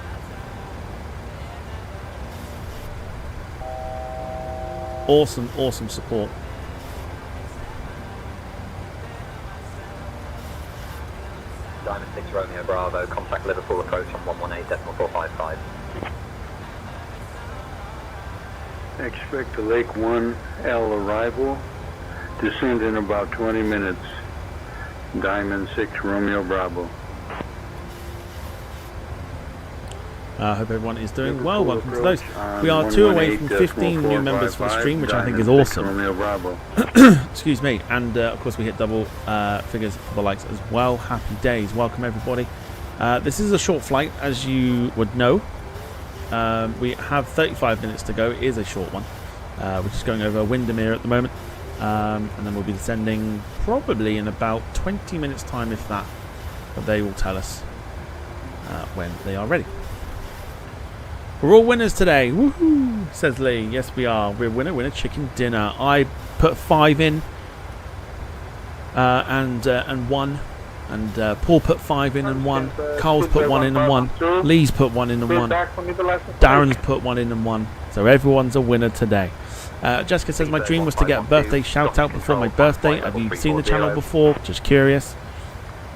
Awesome, awesome support. Diamond 6 Romeo Bravo, contact Liverpool approach on 118.455. Expect a Lake 1L arrival. Descend in about 20 minutes. Diamond 6 Romeo Bravo. I hope everyone is doing well. Welcome to those. We are 2 away from 15 new members for the stream, which I think is awesome. Excuse me. And of course we hit double figures for the likes as well. Happy days. Welcome everybody. This is a short flight, as you would know. We have 35 minutes to go. It is a short one. We're just going over Windermere at the moment. And then we'll be descending probably in about 20 minutes time, if that. But they will tell us when they are ready. We're all winners today. Woohoo, says Lee. Yes, we are. We're winner, chicken dinner. I put 5 in and 1. And Paul put 5 in and 1. Carl's put 1 in and 1. Lee's put 1 in and 1. Darren's put 1 in and 1. So everyone's a winner today. Jessica says, my dream was to get a birthday shout out before my birthday. Have you seen the channel before? Just curious.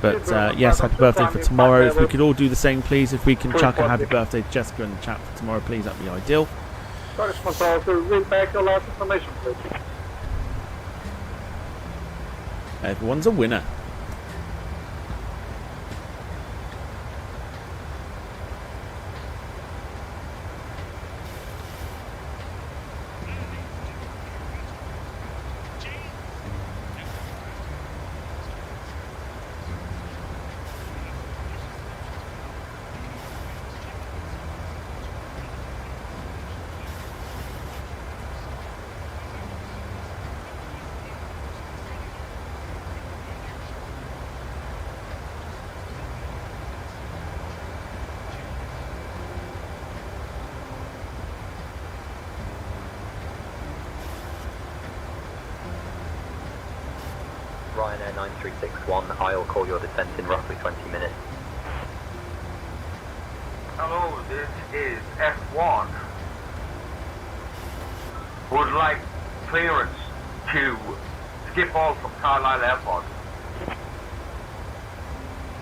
But yes, happy birthday for tomorrow. If we could all do the same, please. If we can chuck a happy birthday to Jessica in the chat for tomorrow, please, that'd be ideal. Everyone's a winner. Ryanair 9361, I'll call your descent in roughly 20 minutes. Hello, this is F1. Would like clearance to skip off from Carlisle Airport.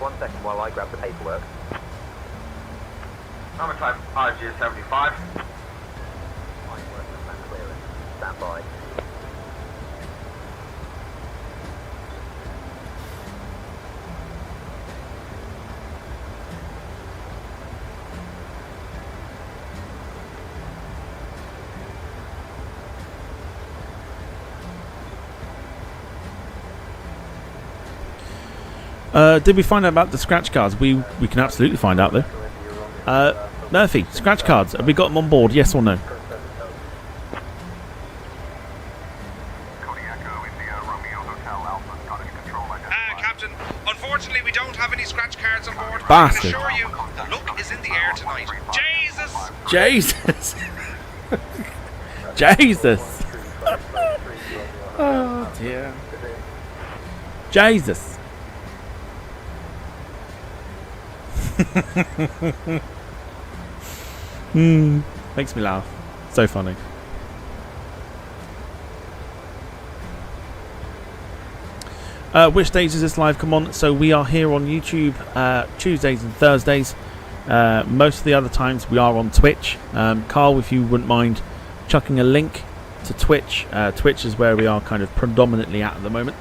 1 second while I grab the paperwork. I'm a type RG75. Clearance. Stand by. Did we find out about the scratch cards? We can absolutely find out though. Murphy, scratch cards. Have we got them on board? Yes or no? Captain, unfortunately we don't have any scratch cards on board. Bastard. I can assure you, the luck is in the air tonight. Jesus! Jesus! Jesus! Oh dear. Jesus! Makes me laugh. So funny. Which days does this live come on? So we are here on YouTube Tuesdays and Thursdays. Most of the other times we are on Twitch. Carl, if you wouldn't mind chucking a link to Twitch. Twitch is where we are kind of predominantly at the moment.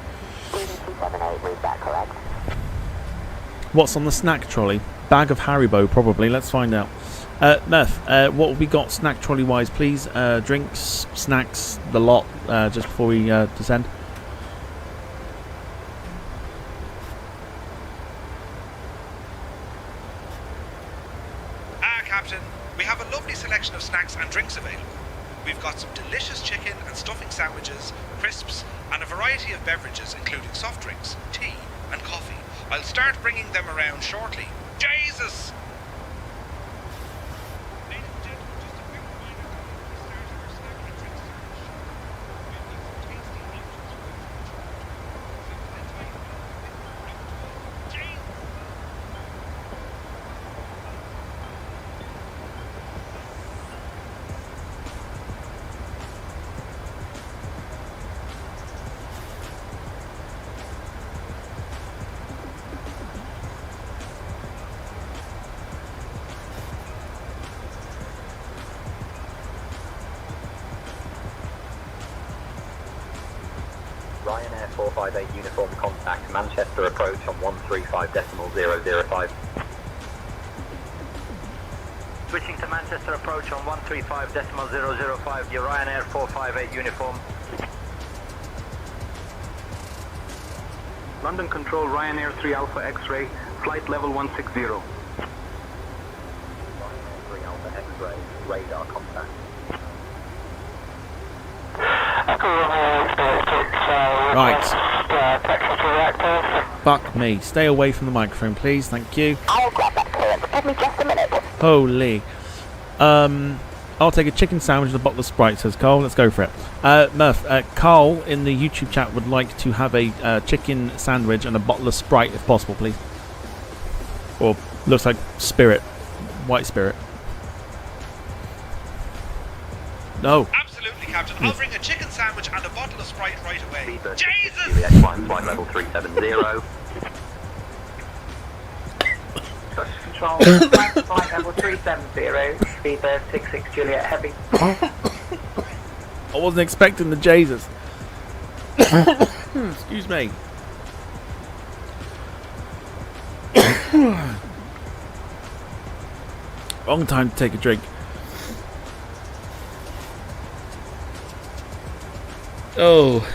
What's on the snack trolley? Bag of Haribo, probably. Let's find out. Murph, what have we got snack trolley wise, please? Drinks, snacks, the lot, just before we descend. Captain, we have a lovely selection of snacks and drinks available. We've got some delicious chicken and stuffing sandwiches, crisps, and a variety of beverages, including soft drinks, tea, and coffee. I'll start bringing them around shortly. Jesus! Ryanair 458 uniform contact Manchester approach on 135.005. Switching to Manchester approach on 135.005, your Ryanair 458 uniform. London Control, Ryanair 3 Alpha X-ray, flight level 160. Ryanair 3 Alpha X-ray, radar contact. Right. Fuck me. Stay away from the microphone, please. Thank you. I'll grab that clearance. Give me just a minute. Holy. I'll take a chicken sandwich and a bottle of Sprite, says Carl. Let's go for it. Murph, Carl in the YouTube chat would like to have a chicken sandwich and a bottle of Sprite, if possible, please. Or looks like Spirit. White Spirit. No. Absolutely, Captain. I'll bring a chicken sandwich and a bottle of Sprite right away. Jesus! Juliet climb flight level 370. Control, flight level 370, speedbird 66 Juliet Heavy. I wasn't expecting the Jesus. Excuse me. Wrong time to take a drink. Oh,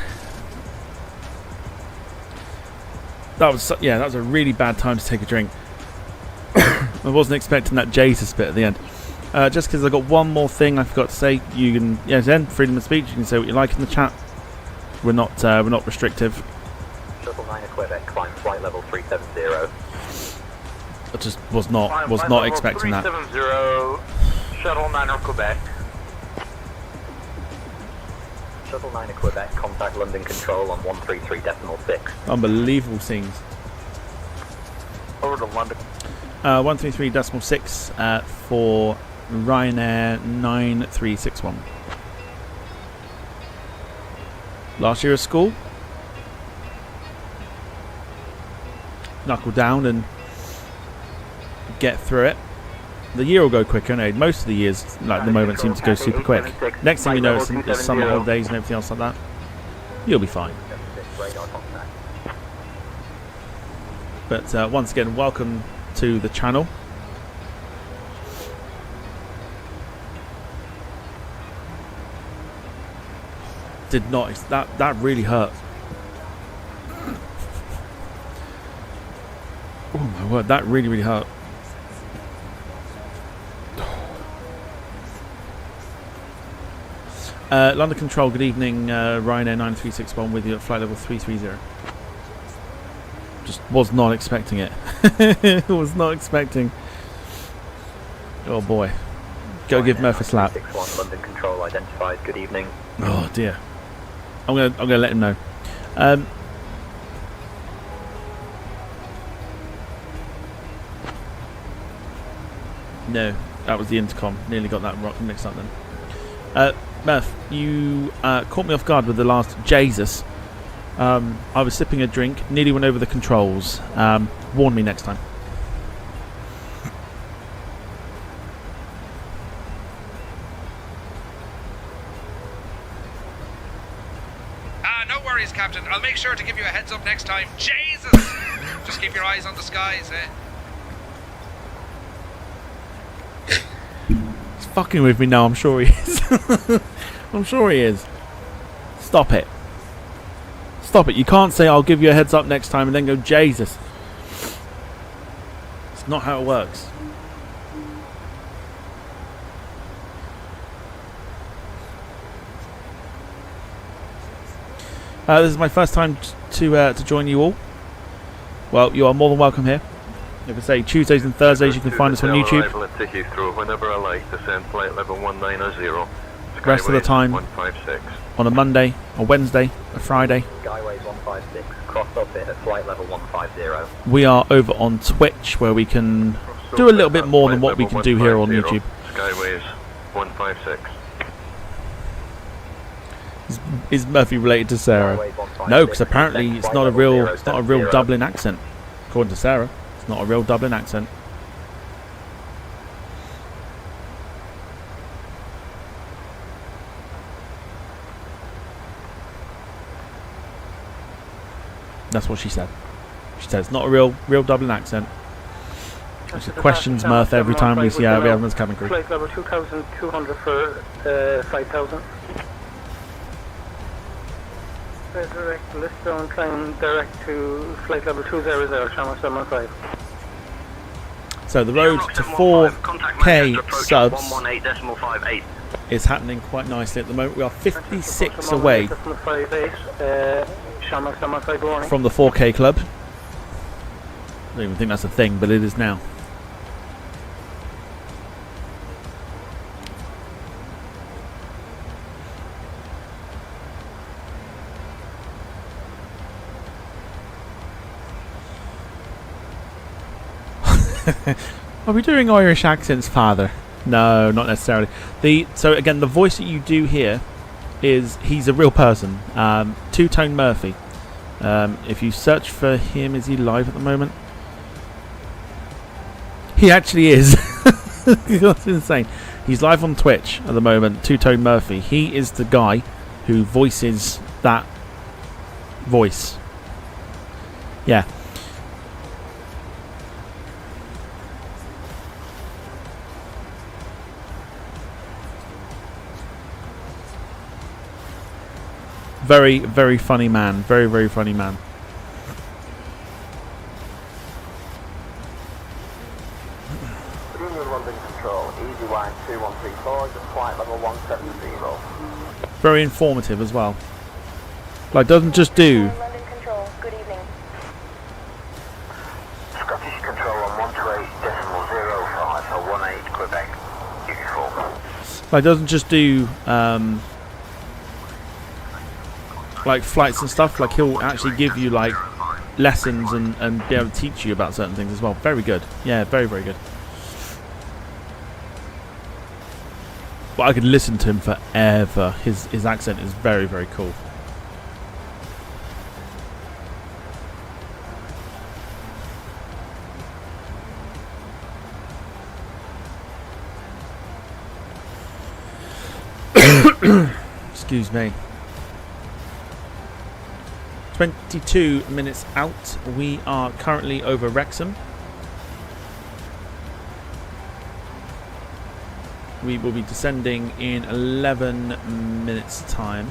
that was a really bad time to take a drink. I wasn't expecting that Jesus bit at the end. Just because I got one more thing I forgot to say. You can, Zen, freedom of speech. You can say what you like in the chat. We're not restrictive. Shuttle 9 Quebec, climb flight level 370. I just was not expecting that. 370, Shuttle 9 Quebec. Shuttle 9 Quebec, contact London Control on 133.6. Unbelievable scenes. Over to London. 133.6 for Ryanair 9361. Last year of school. Knuckle down and get through it. The year will go quicker, and most of the years, like the moment, seem to go super quick. Next thing you know, it's summer holidays and everything else like that. You'll be fine. But once again, welcome to the channel. Did not that really hurt. Oh my word, that really hurt. London Control, good evening. Ryanair 9361 with you at flight level 330. Just was not expecting it. Was not expecting. Oh boy. Go give Murph a slap. 61 London Control identified. Good evening. Oh dear. I'm gonna let him know. No, that was the intercom. Nearly got that mixed up then. Murph, you caught me off guard with the last Jesus. I was sipping a drink, nearly went over the controls. Warn me next time. No worries, Captain. I'll make sure to give you a heads up next time. Jesus! Just keep your eyes on the skies, eh? He's fucking with me now, I'm sure he is. I'm sure he is. Stop it. Stop it. You can't say I'll give you a heads up next time and then go Jesus. It's not how it works. This is my first time to join you all. Well, you are more than welcome here. Like I say, Tuesdays and Thursdays you can find us on YouTube. Whenever I like, descend flight level 190. Rest of the time 156. On a Monday, a Wednesday, a Friday. Skyways 156, cross off it at flight level 150. We are over on Twitch where we can do a little bit more than what we can do here on YouTube. Skyways 156. Is Murphy related to Sarah? No, because apparently it's not a real Dublin accent. According to Sarah, it's not a real Dublin accent. That's what she said. She said it's not a real Dublin accent. She questions Murph every time we see we have his cabin crew. Flight level 2,200 for 5,000. Direct Listone, climb direct to flight level 200, channel 75. So the road to 4K subs 118.58. is happening quite nicely at the moment. We are 56 away from the 4K club. I don't even think that's a thing, but it is now. Are we doing Irish accents, Father? No, not necessarily. So again, the voice that you do hear he's a real person. Two-Tone Murphy. If you search for him, is he live at the moment? He actually is. That's insane. He's live on Twitch at the moment. Two-Tone Murphy. He is the guy who voices that voice. Yeah. Very, very funny man. Very, very funny man. Good evening, London Control. Easy line 2134, just flight level 170. Very informative as well. Like, doesn't just do... London Control, good evening. Scottish Control on 128.05 for 18 Quebec. Uniform. Like, doesn't just do... like flights and stuff. Like, he'll actually give you like lessons and be able to teach you about certain things as well. Very good. Yeah, very, very good. But I could listen to him forever. His accent is very, very cool. Excuse me. 22 minutes out. We are currently over Wrexham. We will be descending in 11 minutes time.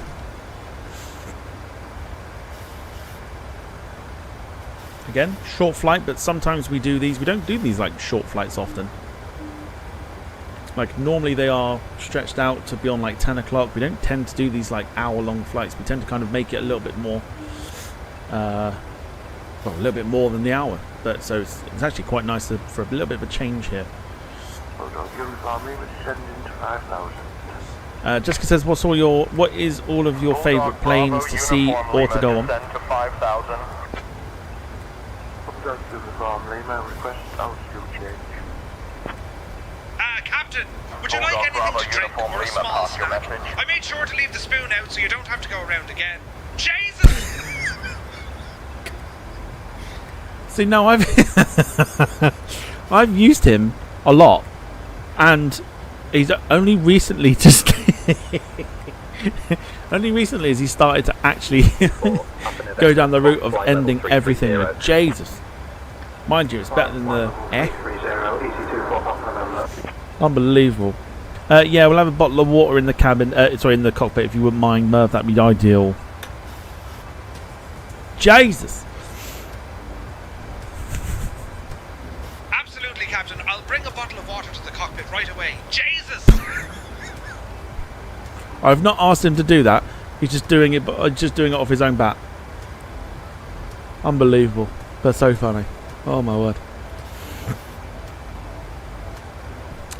Again, short flight, but sometimes we do these. We don't do these like short flights often. Like normally they are stretched out to be on like 10 o'clock. We don't tend to do these like hour-long flights. We tend to kind of make it a little bit more, well, a little bit more than the hour. But so it's actually quite nice for a little bit of a change here. Jessica says, what is all of your favourite planes to see or to go on? Captain, would you like anything to drink or a small snack? I made sure to leave the spoon out so you don't have to go around again. Jesus! See, now I've used him a lot, and he's only recently just only recently has he started to actually go down the route of ending everything with Jesus. Mind you, it's better than the Unbelievable. Yeah, we'll have a bottle of water in the cabin. Sorry, in the cockpit, if you wouldn't mind, Merv. That'd be ideal. Jesus. Absolutely, Captain. I'll bring a bottle of water to the cockpit right away. Jesus! I've not asked him to do that. He's just doing it, but just doing it off his own bat. Unbelievable. That's so funny. Oh my word.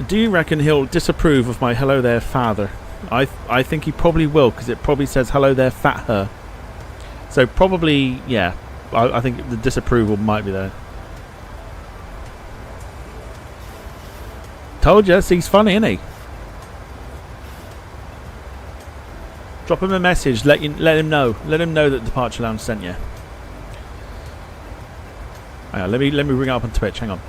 Do you reckon he'll disapprove of my hello there father? I think he probably will, because it probably says hello there fat her. So probably, yeah. I think the disapproval might be there. Told you, he's funny, isn't he? Drop him a message. Let him know. Let him know that Departure Lounge sent you. Hang on, let me bring it up on Twitch. Hang on.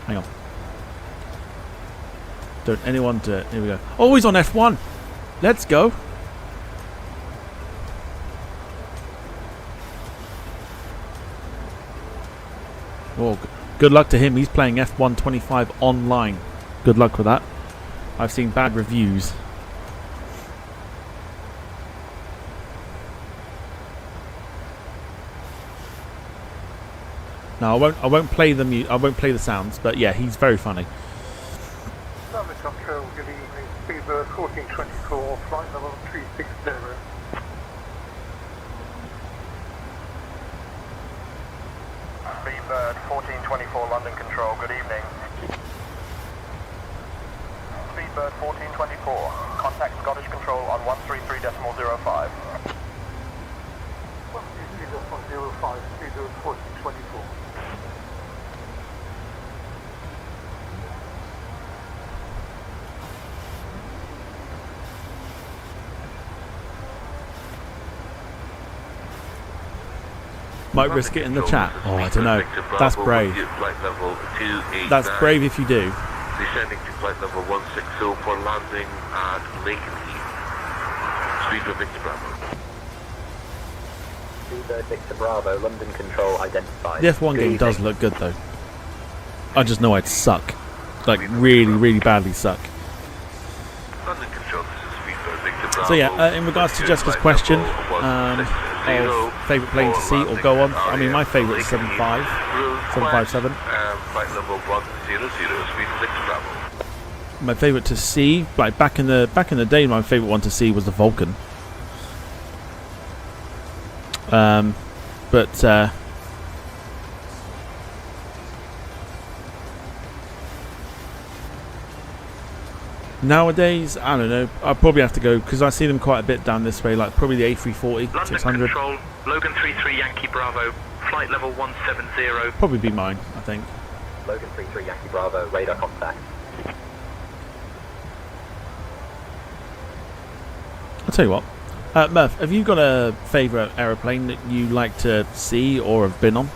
Don't anyone do it. Here we go. Oh, he's on F1. Let's go. Oh, good luck to him. He's playing F1 25 online. Good luck with that. I've seen bad reviews. No, I won't play the I won't play the sounds, but yeah, he's very funny. Service control, good evening. Speedbird 1424, flight level 360. Speedbird 1424, London Control, good evening. Speedbird 1424, contact Scottish Control on 133.05. 133.05, Speedbird 1424. Might risk it in the chat. Oh, I don't know. That's brave. That's brave if you do. Descending to flight level 160 for landing at Lakenheath. Speedbird Victor Bravo. Speedbird Victor Bravo, London Control identified. The F1 game does look good though. I just know I'd suck. Like really, really badly suck. London Control, this is Speedbird Victor Bravo. So yeah, in regards to Jessica's question, of favourite plane to see or go on, I mean my favourite is 757. Flight level 100, speed 6 Bravo. My favourite to see, like back in the day, my favourite one to see was the Vulcan. Nowadays, I don't know. I'll probably have to go because I see them quite a bit down this way, like probably the A340 London 600. Control, Logan 33 Yankee Bravo, flight level 170. Probably be mine, I think. Logan 33 Yankee Bravo, radar contact. I'll tell you what. Murph, have you got a favourite aeroplane that you like to see or have been on?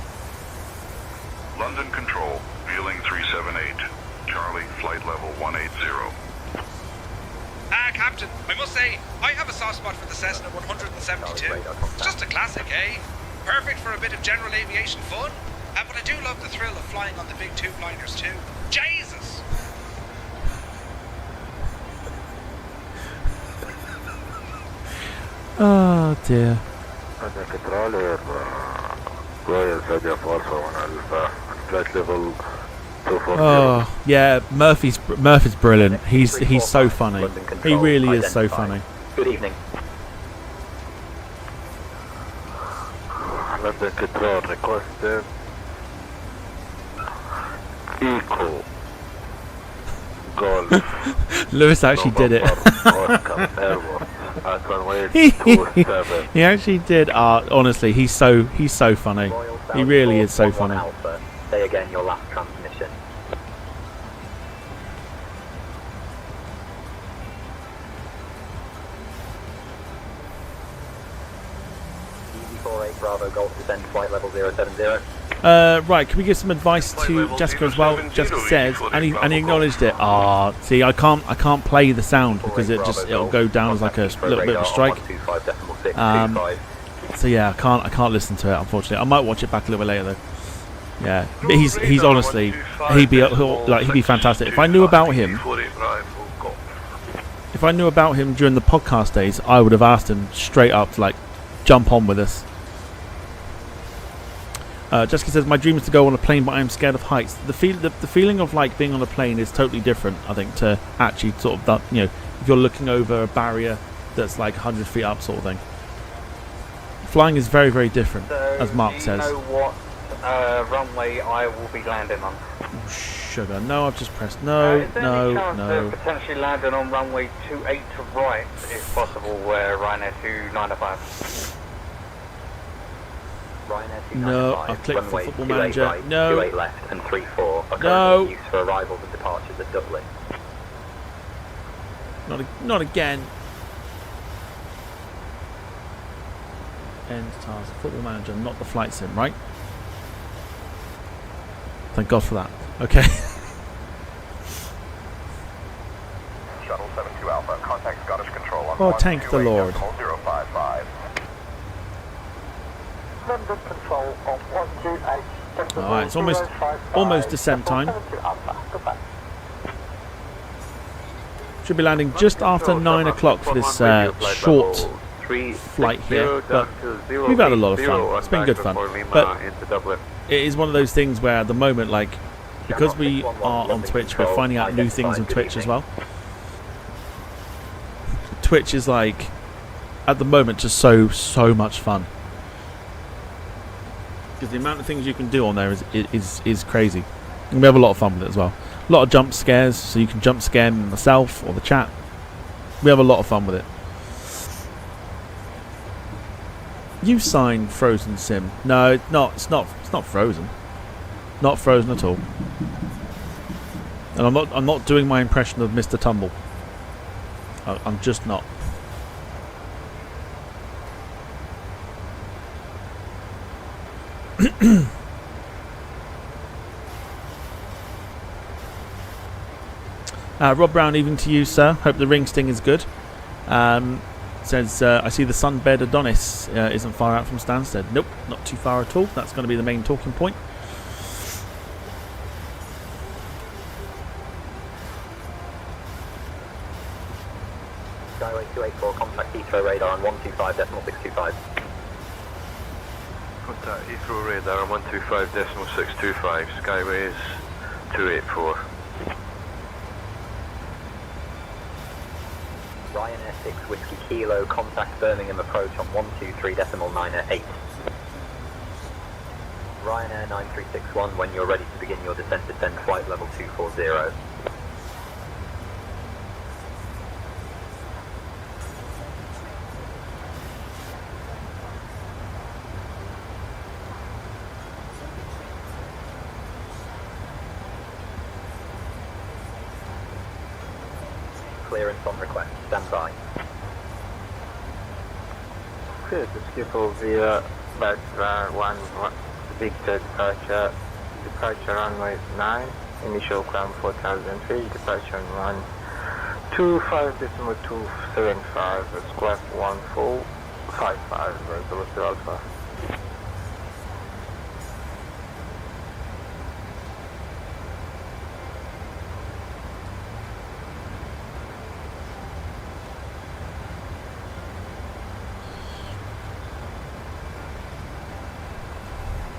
London Control, Wheeling 378, Charlie, flight level 180. Captain, I must say, I have a soft spot for the Cessna 172. It's just a classic, eh? Perfect for a bit of general aviation fun. But I do love the thrill of flying on the big two-blinders too. Jesus! Oh dear. Royal Sadia Alpha 1 Alpha, flight level Oh yeah, Murphy's brilliant. He's so funny. He really is so funny. Good evening. London Control requested Eco Golf. Lewis actually did it. He actually did. Honestly, he's so funny. He really is so funny. Alpha. Say again your last transmission. EG48 Bravo Golf descend flight level 070. Right, can we give some advice to Jessica as well? Jessica says, and he acknowledged it. See, I can't play the sound because it'll go down as like a little bit of a strike. So yeah, I can't listen to it, unfortunately. I might watch it back a little bit later though. Yeah, but he's honestly he'd be fantastic. If I knew about him during the podcast days, I would have asked him straight up to like jump on with us. Jessica says, my dream is to go on a plane, but I am scared of heights. The feeling of like being on a plane is totally different, I think, to actually sort of that, you know, if you're looking over a barrier that's like 100 feet up sort of thing. Flying is very, very different, as Mark says. Do you know what runway I will be landing on? Oh, sugar. No, I've just pressed no. Is there any chance of potentially landing on runway 28 to right, if possible, where Ryanair 295? Ryanair 295, no, I've clicked for Football Manager. Right, no. 28 left and 34 are currently in use for arrivals and departures at Dublin. Not again. End task. Football Manager, not the flight sim, right? Thank God for that. Okay. Shuttle 72 Alpha, contact Scottish Control on Oh, thank the Lord. 055. London Control on 128. Alright, it's almost descent time. Should be landing just after 9 o'clock for this short flight here, but we've had a lot of fun. It's been good fun, but it is one of those things where at the moment, like, because we are on Twitch, we're finding out new things on Twitch as well. Twitch is like, at the moment, just so much fun, because the amount of things you can do on there is crazy, and we have a lot of fun with it as well. A lot of jump scares, so you can jump scare myself or the chat. We have a lot of fun with it. You signed Frozen Sim. No, it's not. It's not Frozen. Not Frozen at all. And I'm not doing my impression of Mr. Tumble. I'm just not. Rob Brown, evening to you, sir. Hope the ring sting is good. Says, I see the sunbed Adonis isn't far out from Stansted. Nope, not too far at all. That's going to be the main talking point. Skyway 284, contact Heathrow radar on 125.625. Contact Heathrow radar on 125.625. Skyway is 284. Ryanair 6 Whiskey Kilo, contact Birmingham approach on 123.908. Ryanair 9361, when you're ready to begin your descent flight level 240. Clearance on request. Stand by. Clear to skip over background 1 Victor departure runway 9, initial climb 4000 feet, departure on 125.275, squawk 1455, Velocity Alpha.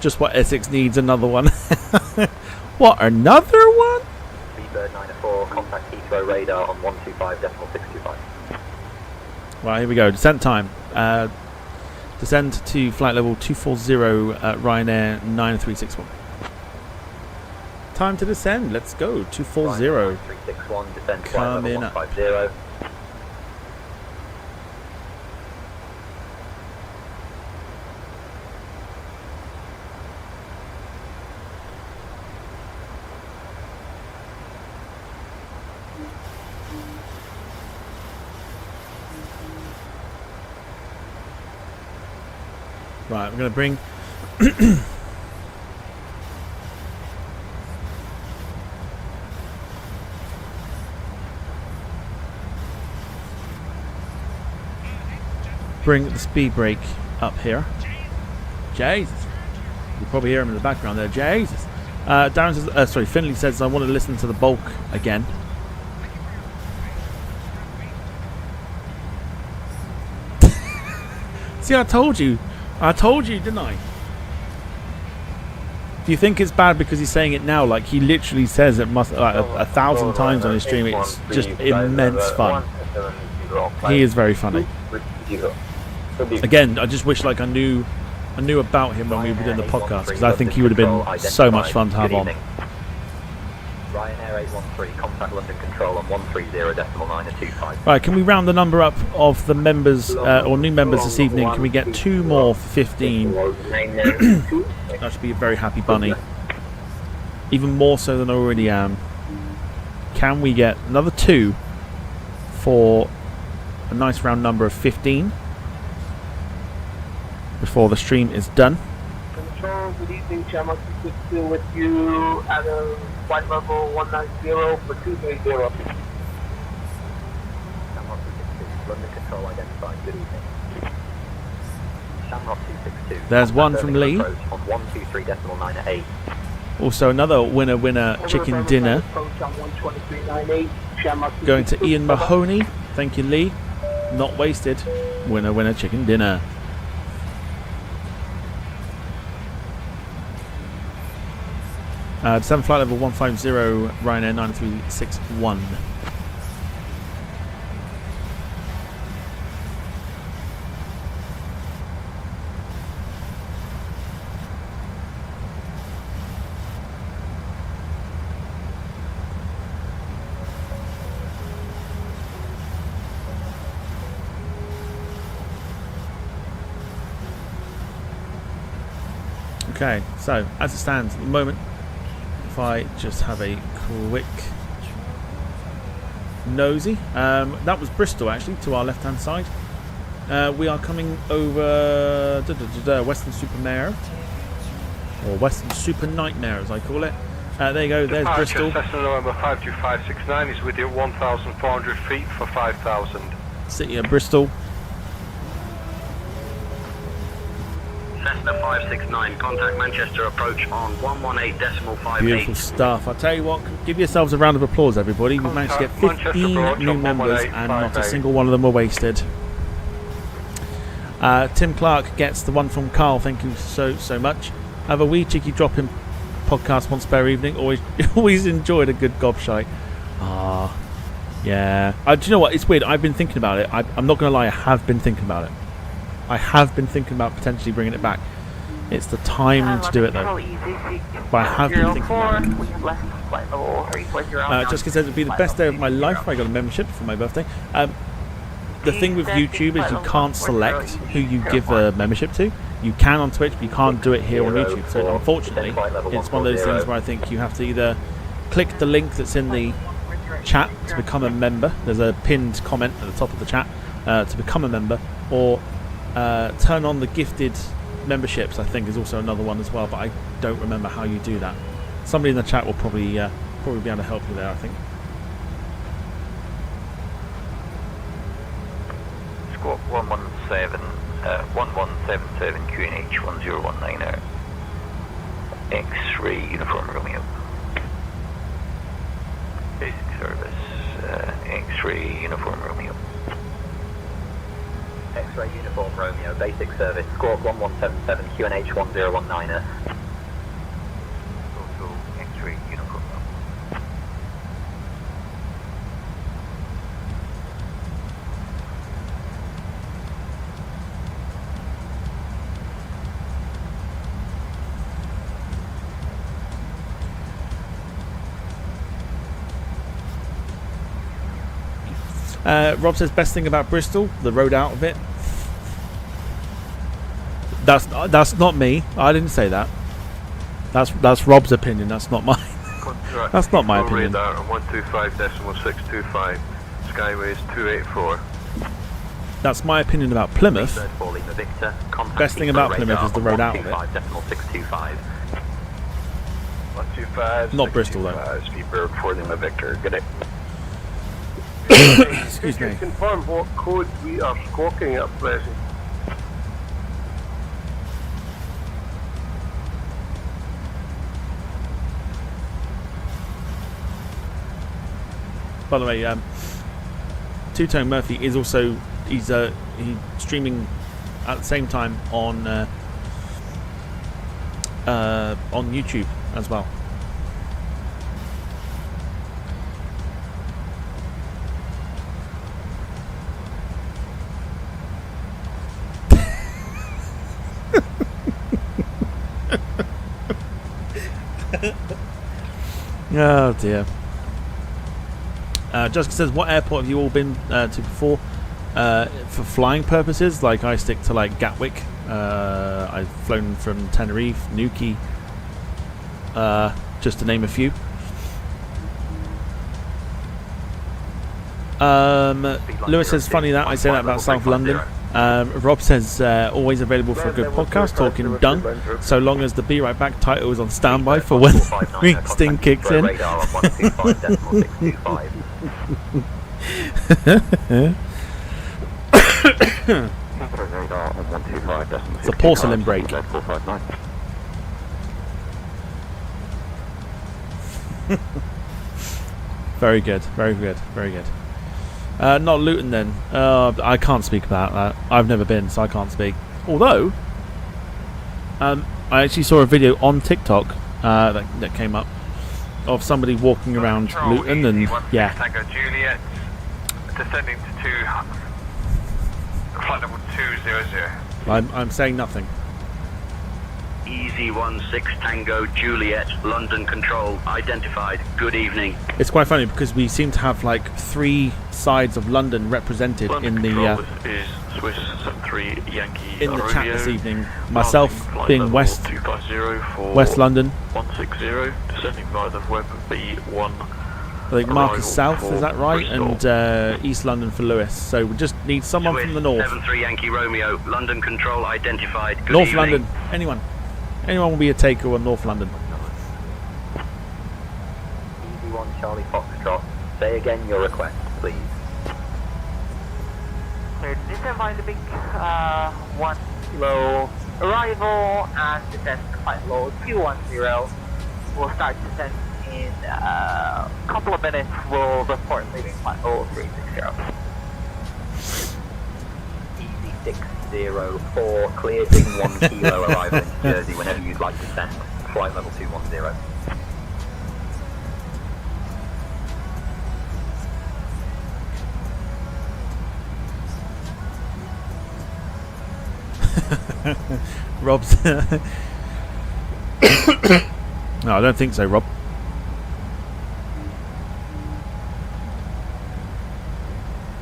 Just what Essex needs, another one. What, another one? Seabird 904, contact Heathrow radar on 125.625. Right, here we go. Descent time. Descend to flight level 240 at Ryanair 9361. Time to descend. Let's go. 240. Ryanair 9361, descend to flight Coming level up. 150. Right, we're going to bring... bring the speed brake up here. Jesus. You probably hear him in the background there. Jesus. Darren says, sorry, Finley says, I want to listen to the bulk again. See, I told you, didn't I? Do you think it's bad because he's saying it now? Like, he literally says it must like 1,000 times on his stream. It's just immense fun. He is very funny. Again, I just wish like I knew about him when we were doing the podcast, because I think he would have been so much fun to have on. Ryanair 813, contact London Control on 130.925. Right, can we round the number up of the members or new members this evening? Can we get 2 more for 15? That should be a very happy bunny. Even more so than I already am. Can we get another 2 for a nice round number of 15 before the stream is done? Control, good evening, Chama. Still with you at a flight level 190 for 230. London Control identified, good evening. Shamrock 262. There's one from Lee. On 123.9 Also another winner chicken dinner. Going to Ian Mahoney. Thank you, Lee. Not wasted. Winner chicken dinner. Descend flight level 150, Ryanair 9361. Okay, so as it stands at the moment, if I just have a quick nosy, that was Bristol actually to our left hand side. We are coming over Western Supermare, or Western Super Nightmare as I call it. There you go, there's Bristol. Cessna November 52569 is with you at 1,400 feet for 5,000. City of Bristol. Cessna 569, contact Manchester approach on 118.58. Beautiful stuff. I'll tell you what, give yourselves a round of applause, everybody. We've managed to get 15 new members and not a single one of them were wasted. Tim Clark gets the one from Carl. Thank you so much. Have a wee cheeky drop in podcast one spare evening. Always enjoyed a good gobshite. Ah, yeah. Do you know what? It's weird. I've been thinking about it. I'm not going to lie. I have been thinking about it. I have been thinking about potentially bringing it back. It's the time to do it though. But I have been thinking about it. Jessica says it would be the best day of my life if I got a membership for my birthday. The thing with YouTube is you can't select who you give a membership to. You can on Twitch, but you can't do it here on YouTube. So unfortunately, it's one of those things where I think you have to either click the link that's in the chat to become a member. There's a pinned comment at the top of the chat to become a member, or turn on the gifted memberships, I think, is also another one as well, but I don't remember how you do that. Somebody in the chat will probably be able to help you there, I think. Squawk 1177 QNH 1019 X-ray Uniform Romeo. Basic service, X-ray Uniform Romeo. X-ray Uniform Romeo, basic service, squawk 1177 QNH 1019. X-ray Rob says best thing about Bristol, the road out of it. That's not me. I didn't say that. That's Rob's opinion. That's not mine. That's not my opinion. Radar on 125.625. Skyways 284. That's my opinion about Plymouth. Best thing about Plymouth is the road out of it. 125. Not Bristol though. Speedbird for Lima Victor. Good day. Excuse me. Confirm what code we are squawking at present. By the way, Two-Tone Murphy is also he's streaming at the same time on YouTube as well. Oh dear. Jessica says, what airport have you all been to before? For flying purposes, like I stick to like Gatwick. I've flown from Tenerife, Newquay, just to name a few. Lewis says, funny that I say that about South London. Rob says, always available for a good podcast, talking done, so long as the Be Right Back title is on standby for when the sting kicks in. It's a porcelain break. Very good, very good, very good. Not Luton then. I can't speak about that. I've never been, so I can't speak. Although, I actually saw a video on TikTok that came up of somebody walking around Luton, and yeah. Tango Juliet, descending to flight level 200. I'm saying nothing. Easy 16 Tango Juliet, London Control, identified. Good evening. It's quite funny because we seem to have like 3 sides of London represented in the Swiss 73 Yankee in the chat this evening. Myself being West London. 160, descending via the web B1. I think Marcus South, is that right? And East London for Lewis. So we just need someone from the north. 73 Yankee Romeo, London Control identified. Good North evening. London. Anyone will be a taker on North London. Easy 1 Charlie Foxtrot. Say again your request, please. Cleared to descend by the big 1 kilo arrival and descend quite low 210. We'll start descent in a couple of minutes. We'll report leaving flight level 360. Easy 604, cleared in 1 kilo arrival in Jersey whenever you'd like to send. Flight level 210. Rob's no, I don't think so, Rob.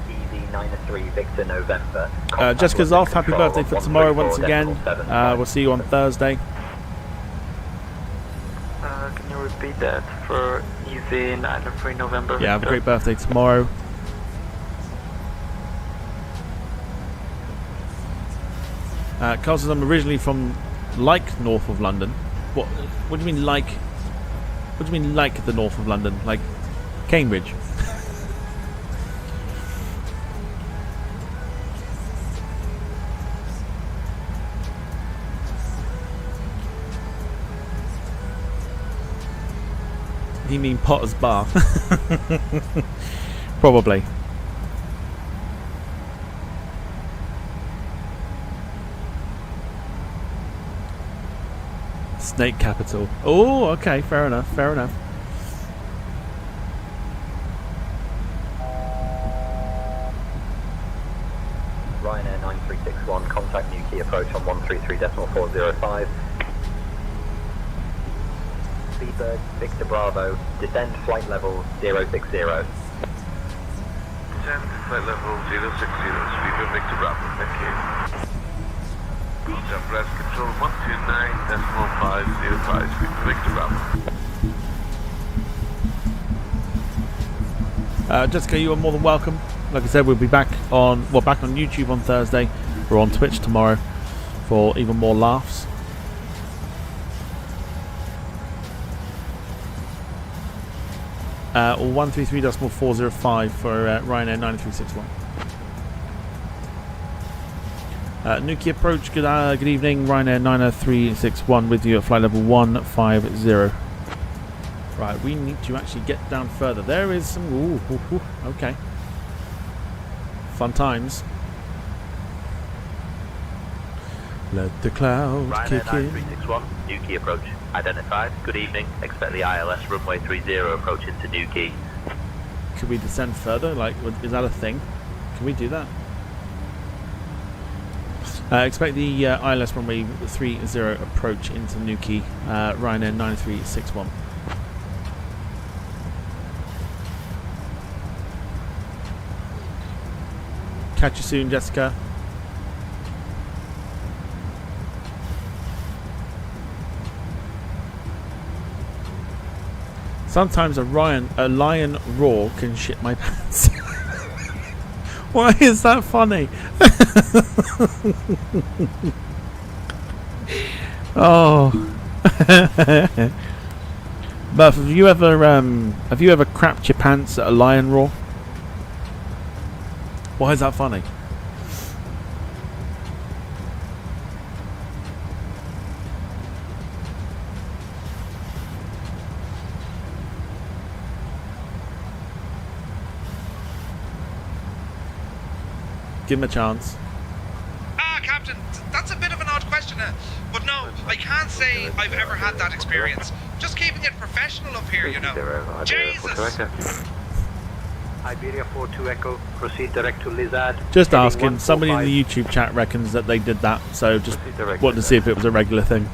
Easy 903 Victor November. Jessica's off. Happy birthday for tomorrow once again. We'll see you on Thursday. Can you repeat that for Easy 903 November? Yeah, have a great birthday tomorrow. Carl says I'm originally from north of London. What do you mean like? What do you mean like the north of London? Like Cambridge? You mean Potter's Bar? Probably. Snake capital. Oh, okay, fair enough, fair enough. Ryanair 9361, contact Newquay approach on 133.405. Speedbird Victor Bravo, descend flight level 060. descend to flight level 060, speed of Victor Bravo, thank you. Contact press control 129.505, speed of Victor Bravo. Jessica, you are more than welcome. Like I said, we'll be back on YouTube on Thursday. We're on Twitch tomorrow for even more laughs. Or 133.405 for Ryanair 9361. Newquay approach, good evening. Ryanair 90361 with you at flight level 150. Right, we need to actually get down further. There is some... okay. Fun times. Let the clouds kick in. Ryanair 9361, Newquay approach. Identified. Good evening. Expect the ILS runway 30 approach into Newquay. Could we descend further? Like, is that a thing? Can we do that? Expect the ILS runway 30 approach into Newquay. Ryanair 9361. Catch you soon, Jessica. Sometimes a lion roar can shit my pants. Why is that funny? Oh. But have you ever crapped your pants at a lion roar? Why is that funny? Give him a chance. Captain, that's a bit of an odd question, but no, I can't say I've ever had that experience. Just keeping it professional up here, you know. Jesus! Iberia 42 Echo, proceed direct to Lizard. Just asking. Somebody in the YouTube chat reckons that they did that, so just wanted to see if it was a regular thing.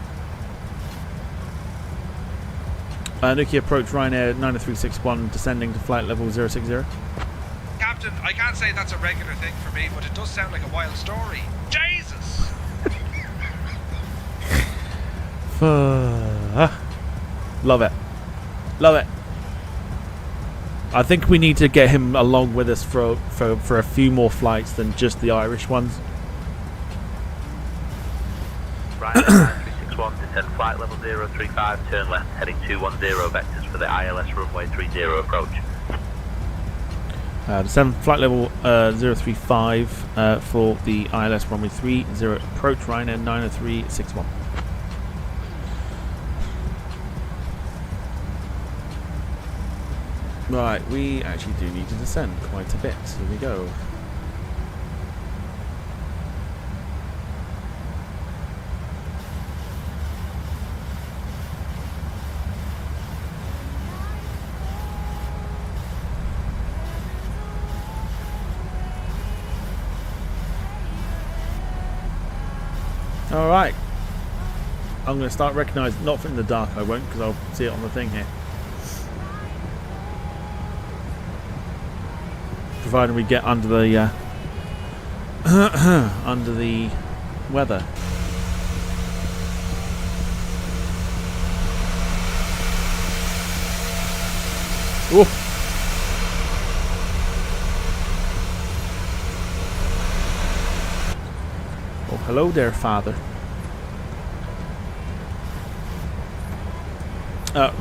Newquay approach Ryanair 9361 descending to flight level 060. Captain, I can't say that's a regular thing for me, but it does sound like a wild story. Jesus! Love it. Love it. I think we need to get him along with us for a few more flights than just the Irish ones. Ryanair 9361, descend flight level 035, turn left, heading 210 vectors for the ILS runway 30 approach. Descend flight level 035 for the ILS runway 30 approach, Ryanair 90361. Right, we actually do need to descend quite a bit. Here we go. Alright. I'm going to start recognising, not in the dark I won't, because I'll see it on the thing here. Provided we get under the under the weather. Ooh. Oh, hello there, Father.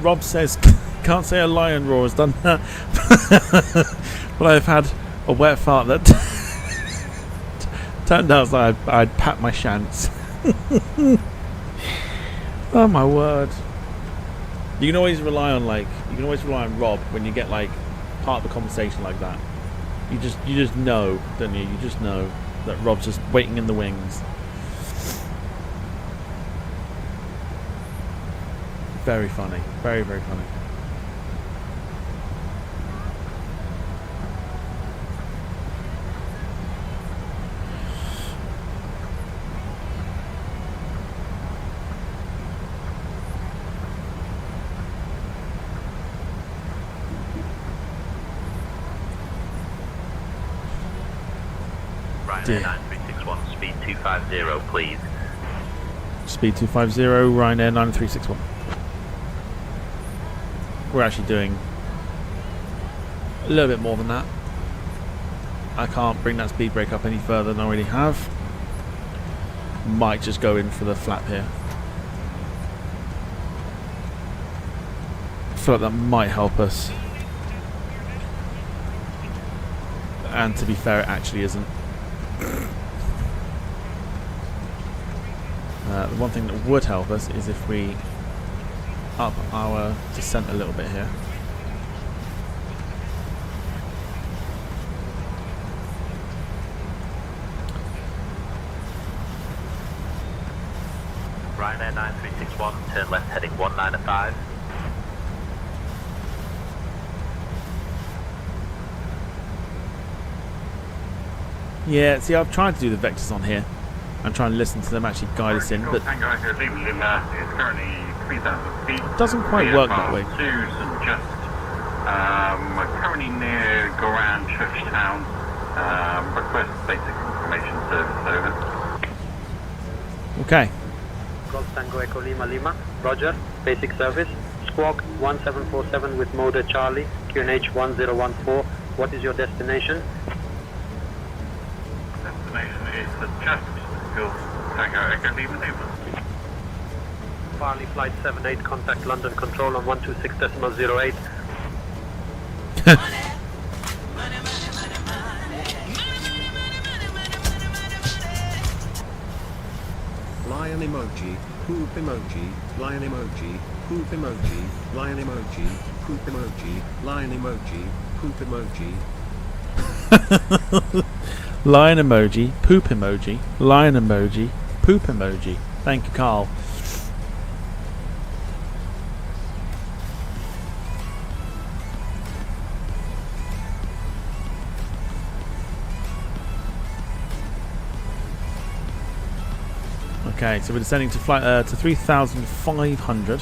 Rob says, can't say a lion roar has done that. But I've had a wet fart that turned out like I'd pat my shants. Oh my word. You can always rely on Rob when you get like part of the conversation like that. You just know, don't you? You just know that Rob's just waiting in the wings. Very funny. Very, very funny. Ryanair dear. 9361, speed 250, please. Speed 250, Ryanair 9361. We're actually doing a little bit more than that. I can't bring that speed brake up any further than I already have. Might just go in for the flap here. I feel like that might help us. And to be fair, it actually isn't. The one thing that would help us is if we up our descent a little bit here. Ryanair 9361, turn left heading 195. Yeah, see, I've tried to do the vectors on here and try and listen to them actually guide us in, but Tango Echo Lima is currently 3,000 feet. it doesn't quite work that way. We're currently near Goran, Churchtown. Request basic information service, over. Okay. Golf Tango Echo Lima Lima, Roger, basic service. Squawk 1747 with Motor Charlie, QNH 1014. What is your destination? Destination is the just Golf Tango Echo Lima Lima. Farley Flight 78, contact London Control on 126.08. Lion emoji, poop emoji, lion emoji, poop emoji, lion emoji, poop emoji, lion emoji, poop emoji. Lion emoji, poop emoji, lion emoji, poop emoji. Thank you, Carl. Okay, so we're descending to flight to 3,500.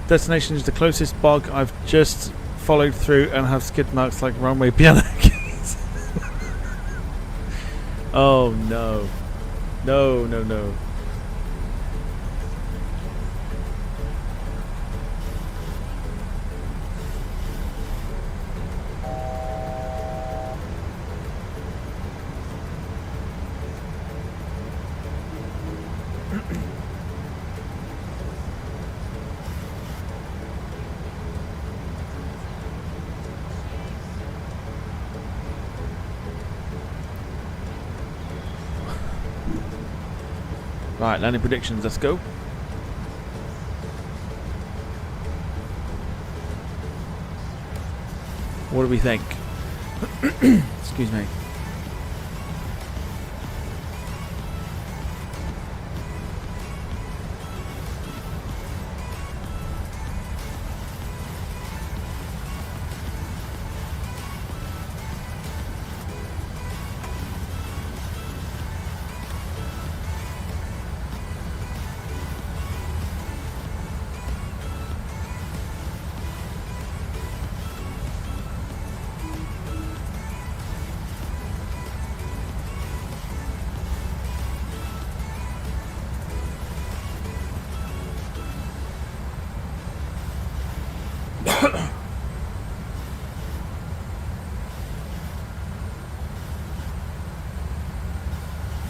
Destination is the closest bog I've just followed through and have skid marks like runway Bianca. Oh no. No, no, no. Right, landing predictions, let's go. What do we think? Excuse me.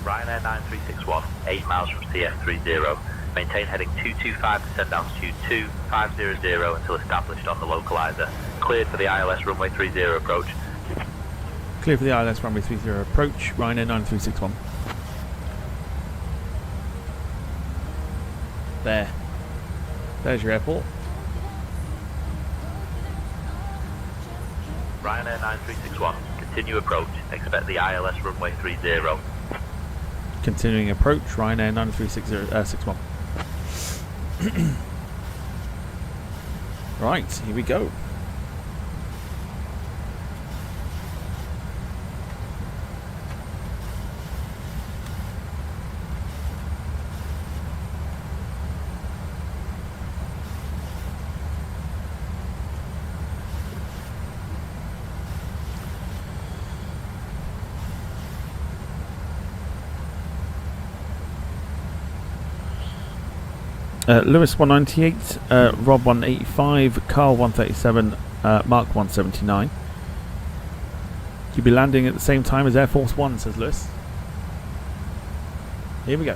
Ryanair 9361, 8 miles from CF30. Maintain heading 225, descend altitude 2500 until established on the localizer. Cleared for the ILS runway 30 approach. Clear for the ILS runway 30 approach, Ryanair 9361. There. There's your airport. Ryanair 9361, continue approach. Expect the ILS runway 30. Continuing approach, Ryanair 936061. Right, here we go. Lewis 198, Rob 185, Carl 137, Mark 179. You'll be landing at the same time as Air Force One, says Lewis. Here we go.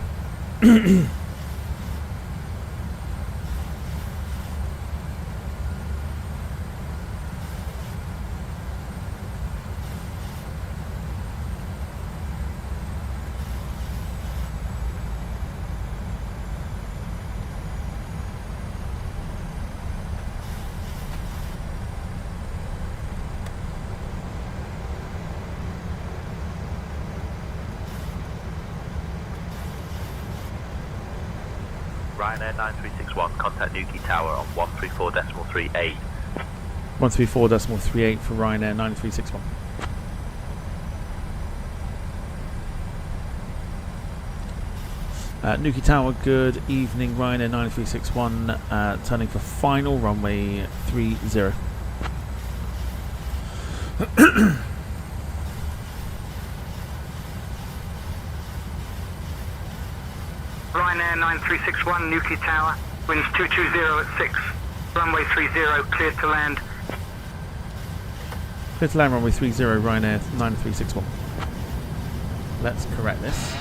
Ryanair 9361, contact Newquay Tower on 134.38. 134.38 for Ryanair 9361. Newquay Tower, good evening, Ryanair 9361, turning for final, runway 30. Ryanair 9361, Newquay Tower, winds 220 at 6, runway 30, cleared to land. Cleared to land, runway 30, Ryanair 9361. Let's correct this.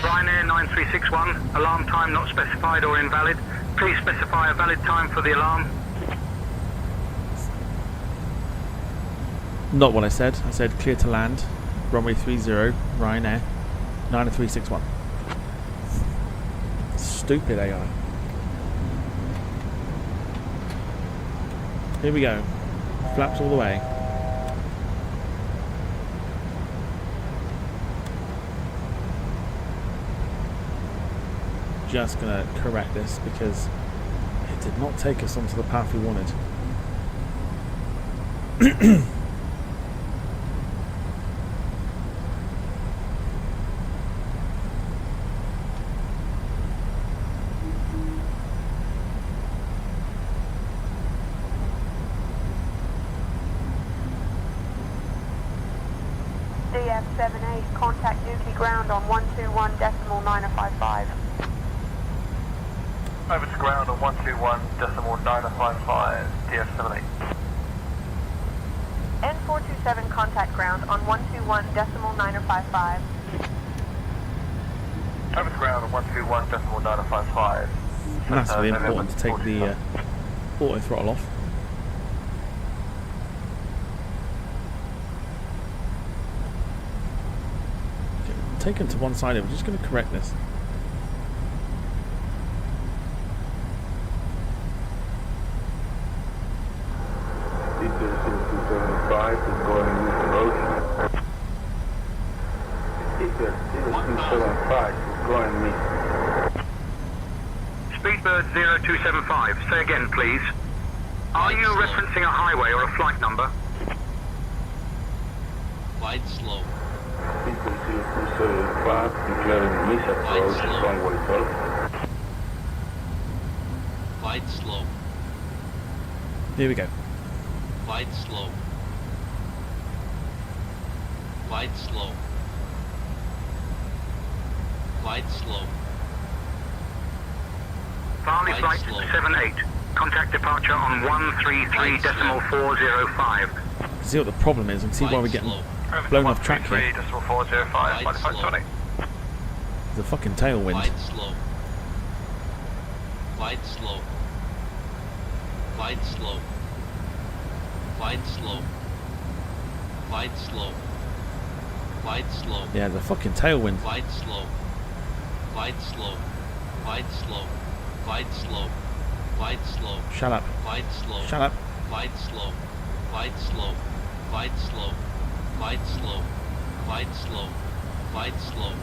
Ryanair 9361, alarm time not specified or invalid. Please specify a valid time for the alarm. Not what I said. I said clear to land, runway 30, Ryanair 9361. Stupid AI. Here we go. Flaps all the way. Just gonna correct this because it did not take us onto the path we wanted. DF78, contact Newquay ground on 121.955. Over to ground on 121.955, DF78. N427, contact ground on 121.955. Over to ground on 121.955. Massively important to take the auto throttle off. Taken to one side, we're just going to correct this. C275 is going with the road. C275 is going me. Speedbird 0275, say again please. Are you referencing a highway or a flight number? Flight slow. C275 declaring miss approach, runway 12. Flight slow. Here we go. Flight slow. Flight slow. Flight slow. Farley flight 78, contact departure on 133.405. See what the problem is and see why we're getting blown off track here. 133.405, by flight 20. There's a fucking tailwind. Flight slow. Flight slow. Flight slow. Flight slow. Flight slow. Flight slow. Yeah, the fucking tailwind. Flight slow. Flight slow. Flight slow. Flight slow. Flight slow. Shut up. Flight slow. Shut up. Flight slow. Flight slow. Glide slow. Glide slow. Glide slow. Glide slow.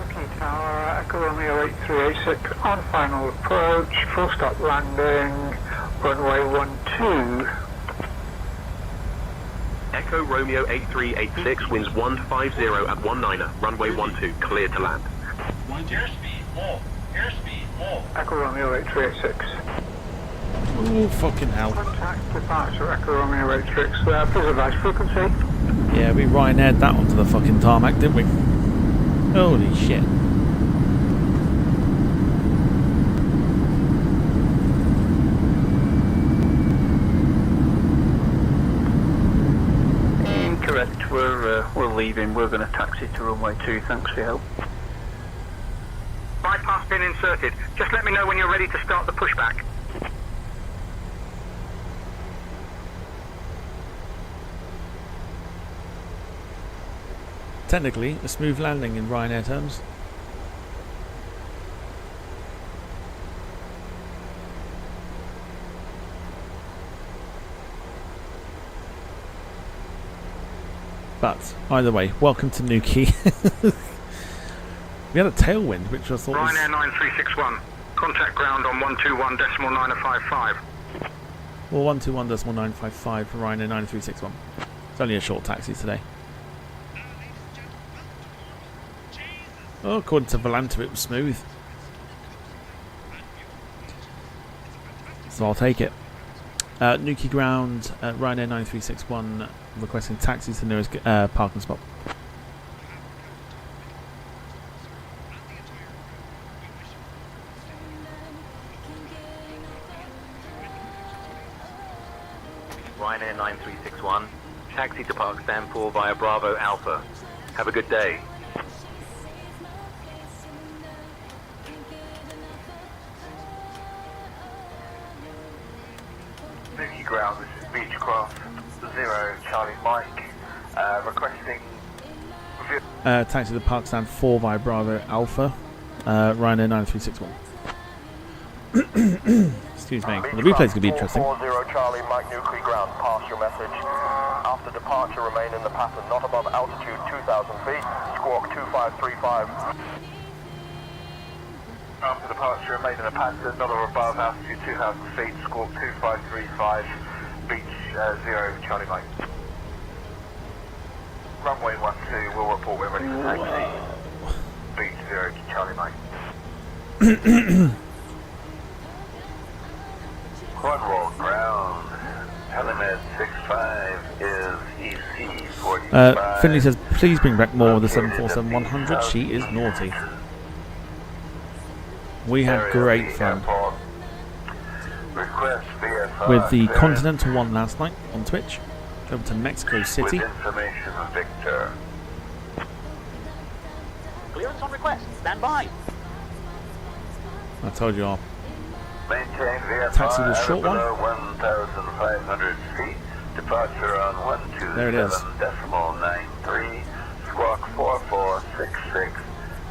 Okay, Tower, Echo Romeo 8386 on final approach, full stop landing, runway 12. Echo Romeo 8386, winds 150 at 19er, runway 12, cleared to land. Airspeed, more. Airspeed, more. Echo Romeo 8386. Oh, fucking hell. Contact departure, Echo Romeo 8386, please advise frequency. Yeah, we Ryanair that onto the fucking tarmac, didn't we? Holy shit. Incorrect, we're leaving. We're going to taxi to runway 2. Thanks for your help. Bypass pin inserted. Just let me know when you're ready to start the pushback. Technically, a smooth landing in Ryanair terms. But, either way, welcome to Newquay. We had a tailwind, which I thought was... Ryanair 9361. Contact ground on 121.955. Well, 121.955 for Ryanair 9361. It's only a short taxi today. Oh, according to Volanta, it was smooth. So I'll take it. Newquay ground, Ryanair 9361, requesting taxi to the nearest parking spot. Ryanair 9361, taxi to Park Stand 4 via Bravo Alpha. Have a good day. Newquay ground, this is Beechcraft 0 Charlie Mike, requesting... Taxi to Park Stand 4 via Bravo Alpha, Ryanair 9361. Excuse me, well, the replay's going to be interesting. 40 Charlie Mike Newquay ground, pass your message. After departure, remain in the pattern, not above altitude 2,000 feet, squawk 2535. After departure, remain in the pattern, not above altitude 2,000 feet, squawk 2535, beach 0 Charlie Mike. Runway 12, we'll report we're ready for taxi. Beach 0 Charlie Mike. Cornwall ground, Helimed 65 is EC 45. Finley says, please bring back more of the 747-100. She is naughty. We had great fun with the Continental one last night on Twitch. Over to Mexico City. With information of Victor. Clearance on request. Stand by. I told you all. Maintain VFR Taxi was short one. 1,500 feet. Departure on 127.93. Squawk 4466.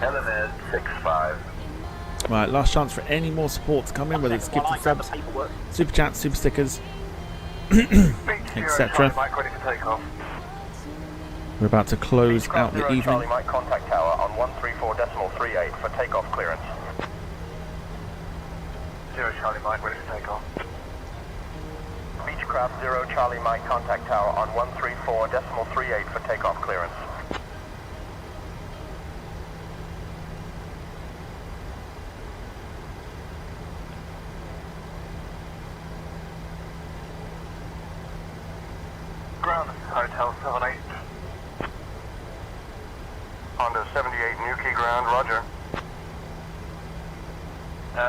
Helimed 65. Right, last chance for any more support to come in, whether it's gifted subs, super chats, super stickers, etc. We're about to close out the evening. Charlie Mike contact tower on 134.38 for takeoff clearance. 0 Charlie Mike ready for takeoff. Beechcraft 0 Charlie Mike contact tower on 134.38 for takeoff clearance. Ground Hotel 78. Honda 78 Newquay ground, roger.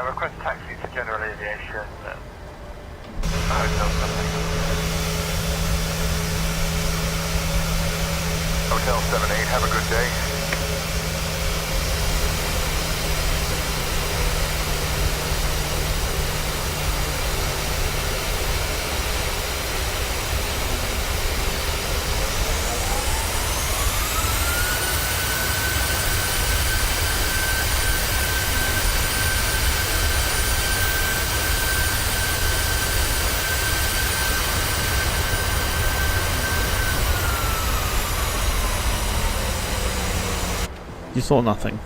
Request taxi to General Aviation. Hotel 78. Hotel 78, have a good day. You saw nothing.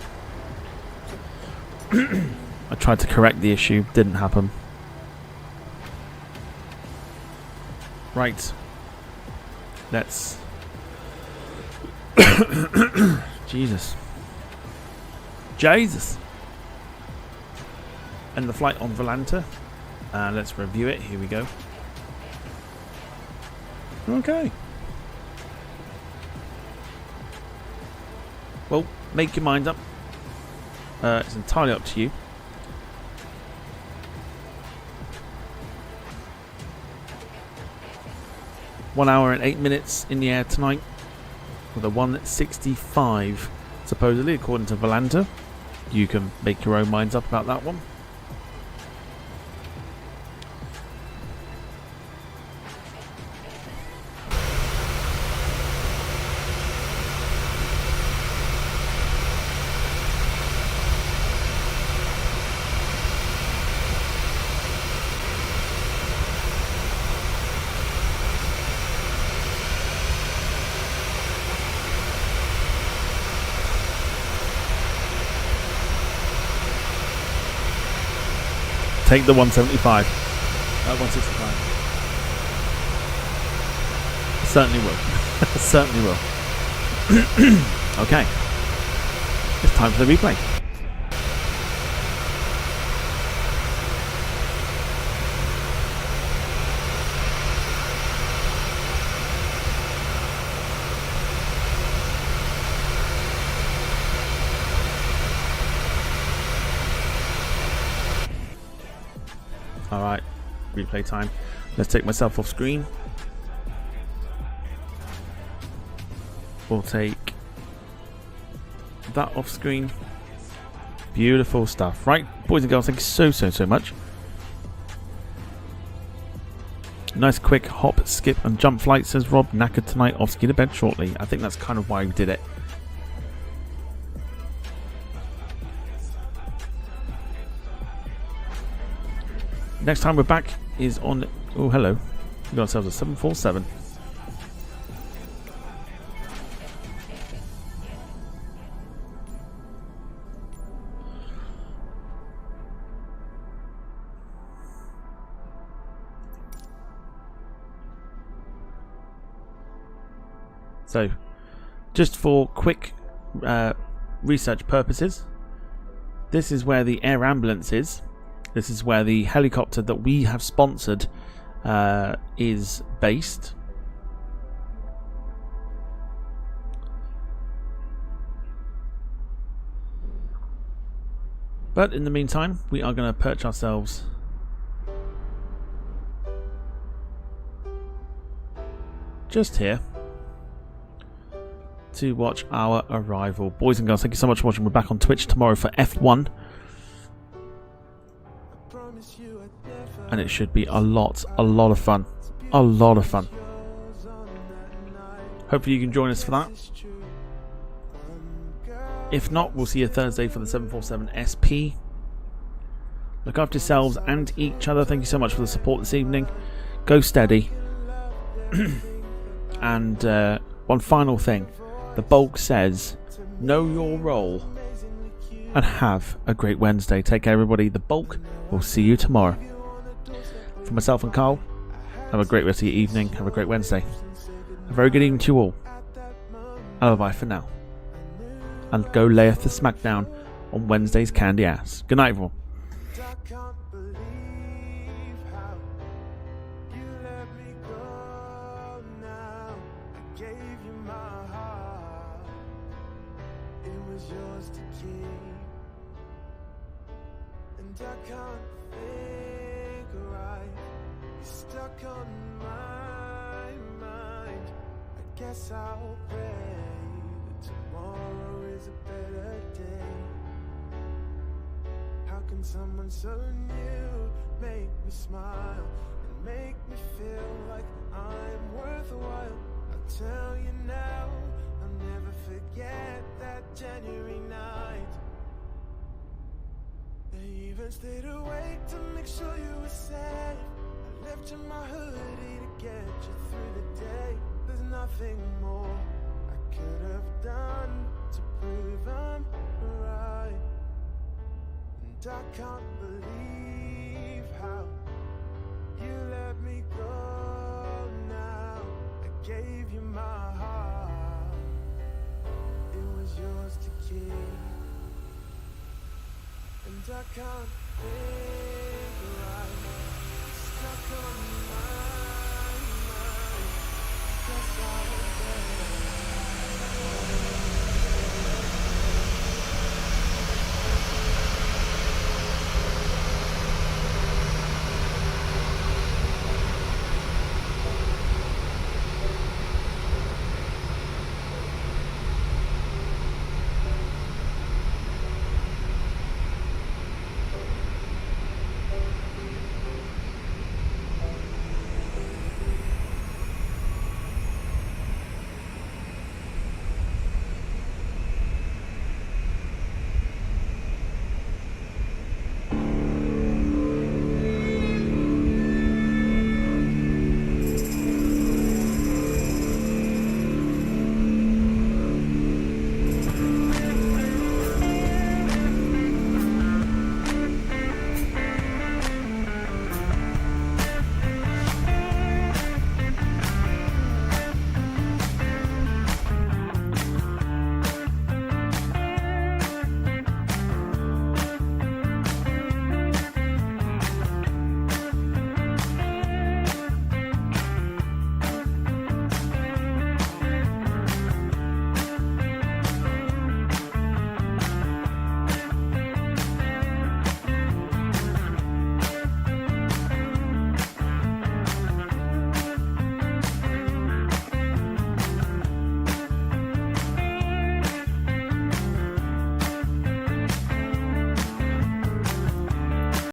I tried to correct the issue, didn't happen. Right. Let's... Jesus. Jesus! End the flight on Volanta. Let's review it. Here we go. Okay. Well, make your mind up. It's entirely up to you. One hour and 8 minutes in the air tonight with a 165 supposedly, according to Volanta. You can make your own minds up about that one. Take the 175. 165. Certainly will. Certainly will. Okay. It's time for the replay. Alright, replay time. Let's take myself off screen. We'll take that off screen. Beautiful stuff. Right, boys and girls, thank you so much. Nice quick hop, skip and jump flight, says Rob. Knackered tonight, off ski to bed shortly. I think that's kind of why we did it. Next time we're back is on... Oh, hello. We got ourselves a 747. So, just for quick research purposes, this is where the air ambulance is. This is where the helicopter that we have sponsored is based. But in the meantime, we are going to perch ourselves just here to watch our arrival. Boys and girls, thank you so much for watching. We're back on Twitch tomorrow for F1. And it should be a lot of fun. A lot of fun. Hopefully you can join us for that. If not, we'll see you Thursday for the 747 SP. Look after yourselves and each other. Thank you so much for the support this evening. Go steady. And one final thing. The bulk says, know your role and have a great Wednesday. Take care, everybody. The bulk will see you tomorrow. For myself and Carl, have a great rest of your evening. Have a great Wednesday. A very good evening to you all. And bye for now. And go layeth the smackdown on Wednesday's candy ass. Good night, everyone. I'll pray that tomorrow is a better day. How can someone so new make me smile and make me feel like I'm worthwhile? I'll tell you now, I'll never forget that January night. They even stayed awake to make sure you were safe. I left you my hoodie to get you through the day. There's nothing more I could have done. to prove I'm right. And I can't believe how you let me go now. I gave you my heart, it was yours to keep. And I can't think